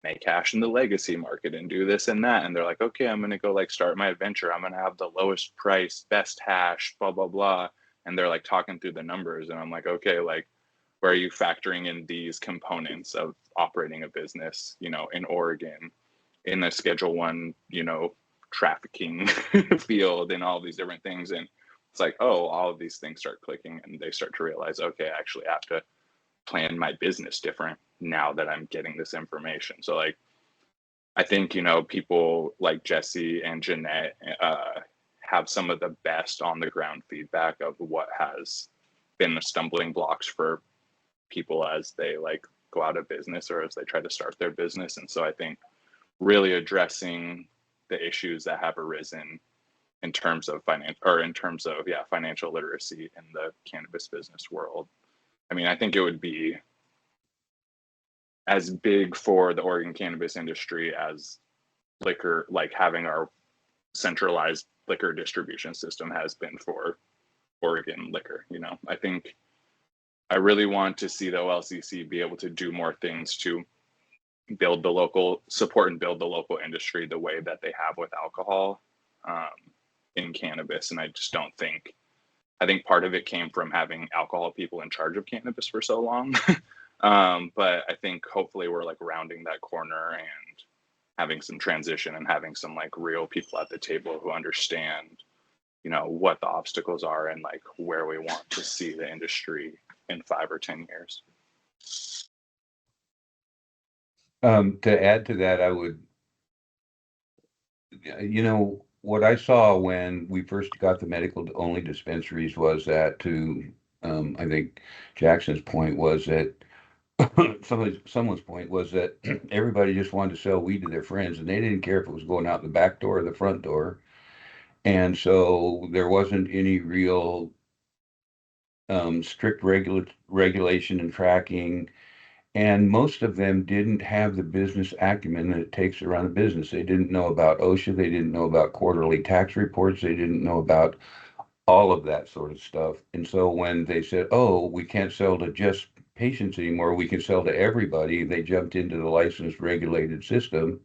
Speaker 8: make cash in the legacy market and do this and that, and they're like, okay, I'm going to go like start my adventure, I'm going to have the lowest price, best hash, blah blah blah, and they're like talking through the numbers, and I'm like, okay, like where are you factoring in these components of operating a business, in Oregon, in a Schedule 1, trafficking field, and all these different things. And it's like, oh, all of these things start clicking, and they start to realize, okay, I actually have to plan my business different now that I'm getting this information. So like, I think, people like Jesse and Jeanette have some of the best on the ground feedback of what has been the stumbling blocks for people as they like go out of business or as they try to start their business. And so I think really addressing the issues that have arisen in terms of financial literacy in the cannabis business world. I mean, I think it would be as big for the Oregon cannabis industry as liquor, like having our centralized liquor distribution system has been for Oregon liquor. You know, I think I really want to see the OLCC be able to do more things to build the local support and build the local industry the way that they have with alcohol in cannabis. And I just don't think, I think part of it came from having alcohol people in charge of cannabis for so long. But I think hopefully we're like rounding that corner and having some transition and having some like real people at the table who understand, you know, what the obstacles are and like where we want to see the industry in 5 or 10 years.
Speaker 13: To add to that, I would, you know, what I saw when we first got the medical only dispensaries was that I think Jackson's point was that someone's point was that everybody just wanted to sell weed to their friends and they didn't care if it was going out the back door or the front door. And so there wasn't any real strict regulation and tracking. And most of them didn't have the business acumen that it takes to run a business. They didn't know about OSHA. They didn't know about quarterly tax reports. They didn't know about all of that sort of stuff. And so when they said, oh, we can't sell to just patients anymore, we can sell to everybody, they jumped into the licensed regulated system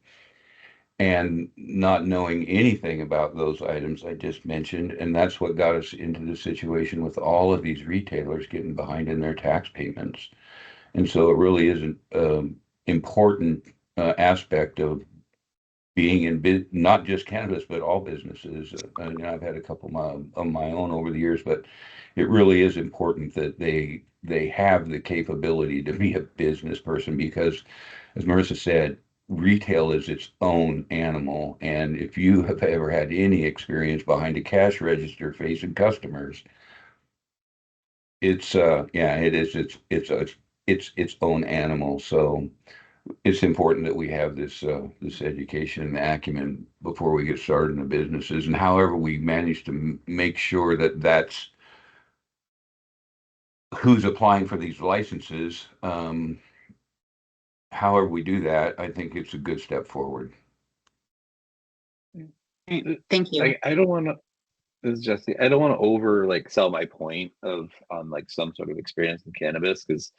Speaker 13: and not knowing anything about those items I just mentioned. And that's what got us into the situation with all of these retailers getting behind in their tax payments. And so it really is an important aspect of being in not just cannabis, but all businesses. And I've had a couple of my own over the years, but it really is important that they have the capability to be a business person because, as Marissa said, retail is its own animal. And if you have ever had any experience behind a cash register facing customers, it's it is it's its own animal. So it's important that we have this this education and acumen before we get started in the businesses. And however we manage to make sure that that's who's applying for these licenses, however we do that, I think it's a good step forward.
Speaker 1: Thank you.
Speaker 10: I don't want to. This is Jesse. I don't want to over like sell my point of on like some sort of experience in cannabis because,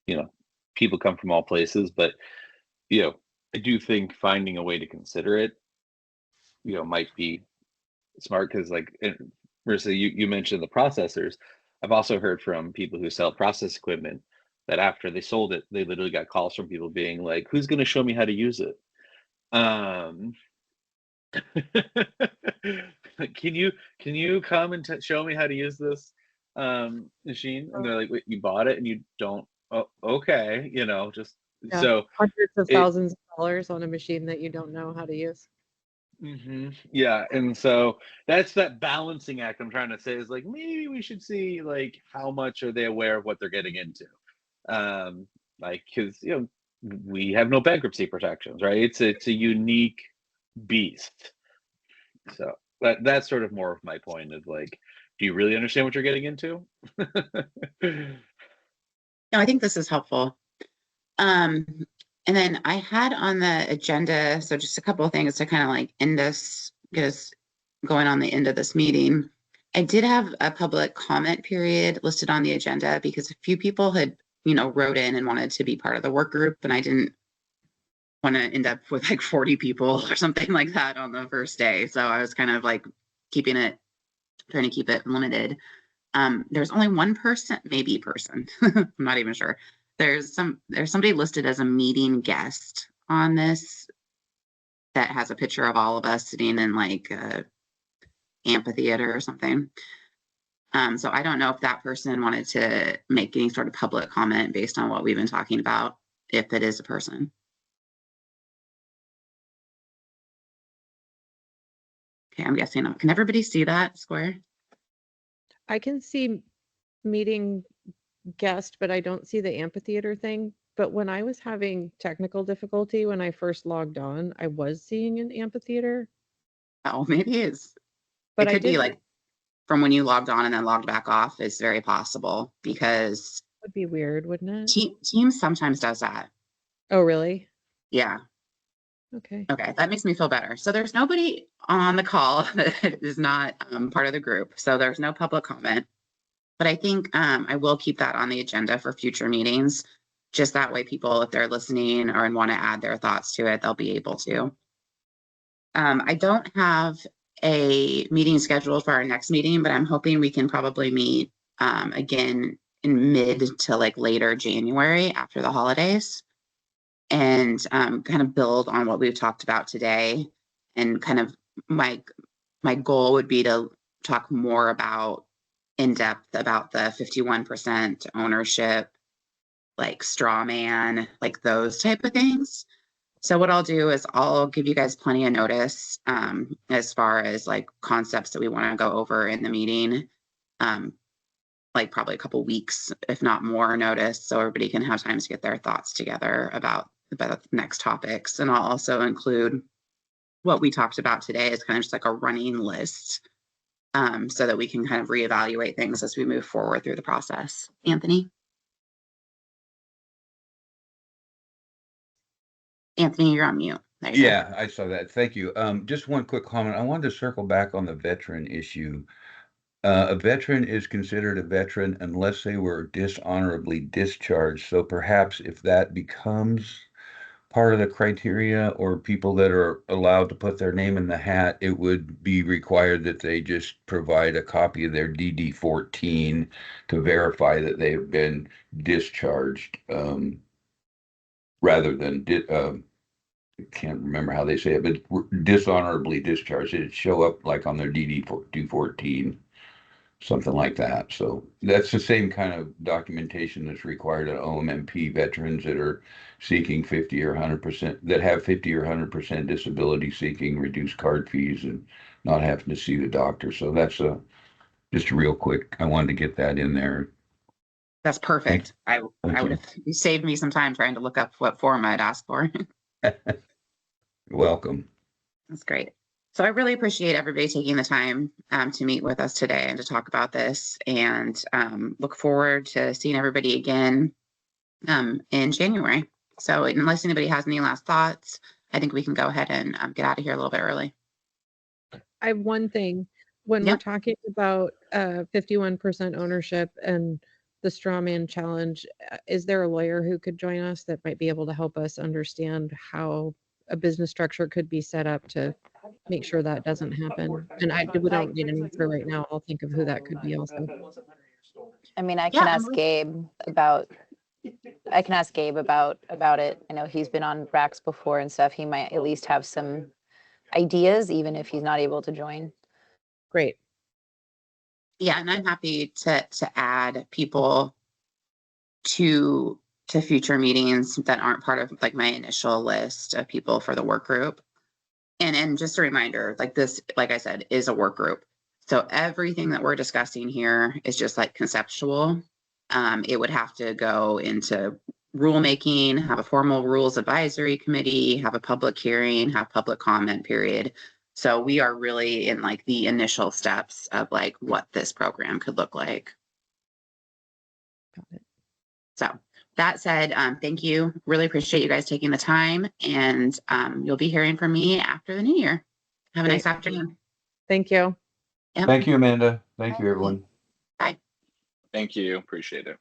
Speaker 10: you know, people come from all places, but you know, I do think finding a way to consider it, you know, might be smart because like Marissa, you mentioned the processors. I've also heard from people who sell process equipment that after they sold it, they literally got calls from people being like, "Who's going to show me how to use it?" Can you come and show me how to use this machine? And they're like, "Wait, you bought it and you don't? Oh, okay, you know, just
Speaker 4: Yeah,
Speaker 10: so
Speaker 4: hundreds of thousands of dollars on a machine that you don't know how to use.
Speaker 10: Yeah, and so that's that balancing act I'm trying to say is like maybe we should see like how much are they aware of what they're getting into, like because you know we have no bankruptcy protections, right? It's a unique beast. So that's sort of more of my point of like, do you really understand what you're getting into?
Speaker 1: No, I think this is helpful. And then I had on the agenda, so just a couple of things to kind of like get us going on the end of this meeting. I did have a public comment period listed on the agenda because a few people had, you know, wrote in and wanted to be part of the work group, and I didn't want to end up with like 40 people or something like that on the first day. So I was kind of like trying to keep it limited. There's only one person, maybe person, I'm not even sure. There's somebody listed as a meeting guest on this that has a picture of all of us sitting in like a amphitheater or something. So I don't know if that person wanted to make any sort of public comment based on what we've been talking about, if it is a person. Okay, I'm guessing. Can everybody see that square?
Speaker 4: I can see meeting guest, but I don't see the amphitheater thing. But when I was having technical difficulty when I first logged on, I was seeing an amphitheater.
Speaker 1: Oh, maybe it's.
Speaker 4: But
Speaker 1: it could be like from when you logged on and then logged back off is very possible because
Speaker 4: would be weird, wouldn't it?
Speaker 1: Teams sometimes does that.
Speaker 4: Oh, really?
Speaker 1: Yeah.
Speaker 4: Okay.
Speaker 1: Okay, that makes me feel better. So there's nobody on the call that is not part of the group. So there's no public comment. But I think I will keep that on the agenda for future meetings. Just that way people, if they're listening or want to add their thoughts to it, they'll be able to. I don't have a meeting scheduled for our next meeting, but I'm hoping we can probably meet again in mid to like later January after the holidays, and kind of build on what we've talked about today. And kind of my goal would be to talk more about in depth about the 51% ownership, like straw man, like those type of things. So what I'll do is I'll give you guys plenty of notice as far as like concepts that we want to go over in the meeting, like probably a couple weeks, if not more notice, so everybody can have time to get their thoughts together about the next topics. And I'll also include what we talked about today as kind of just like a running list, so that we can kind of reevaluate things as we move forward through the process. Anthony? Anthony, you're on mute. There you go.
Speaker 13: Yeah, I saw that. Thank you. Just one quick comment. I wanted to circle back on the veteran issue. A veteran is considered a veteran unless they were dishonorably discharged. So perhaps if that becomes part of the criteria, or people that are allowed to put their name in the hat, it would be required that they just provide a copy of their DD-14 to verify that they've been discharged, rather than I can't remember how they say it, but dishonorably discharged. It'd show up like on their DD-14, something like that. So that's the same kind of documentation that's required of OMMP veterans that are seeking 50 or 100%, that have 50 or 100% disability, seeking reduced card fees and not having to see the doctor. So that's just real quick. I wanted to get that in there.
Speaker 1: That's perfect. I would have saved me some time trying to look up what form I'd ask for.
Speaker 13: Welcome.
Speaker 1: That's great. So I really appreciate everybody taking the time to meet with us today and to talk about this, and look forward to seeing everybody again in January. So unless anybody has any last thoughts, I think we can go ahead and get out of here a little bit early.
Speaker 4: I have one thing. When we're talking about 51% ownership and the straw man challenge, is there a lawyer who could join us that might be able to help us understand how a business structure could be set up to make sure that doesn't happen? And we don't need an answer right now. I'll think of who that could be also.
Speaker 14: I mean, I can ask Gabe about it. I know he's been on racks before and stuff. He might at least have some ideas, even if he's not able to join.
Speaker 4: Great.
Speaker 1: Yeah, and I'm happy to add people to future meetings that aren't part of like my initial list of people for the work group. And just a reminder, like this, like I said, is a work group. So everything that we're discussing here is just like conceptual. It would have to go into rulemaking, have a formal rules advisory committee, have a public hearing, have public comment period. So we are really in like the initial steps of like what this program could look like.
Speaker 4: Got it.
Speaker 1: So that said, thank you. Really appreciate you guys taking the time, and you'll be hearing from me after the new year. Have a nice afternoon.
Speaker 4: Thank you.
Speaker 1: Yep.
Speaker 13: Thank you, Amanda. Thank you, everyone.
Speaker 1: Bye.
Speaker 8: Thank you. Appreciate it.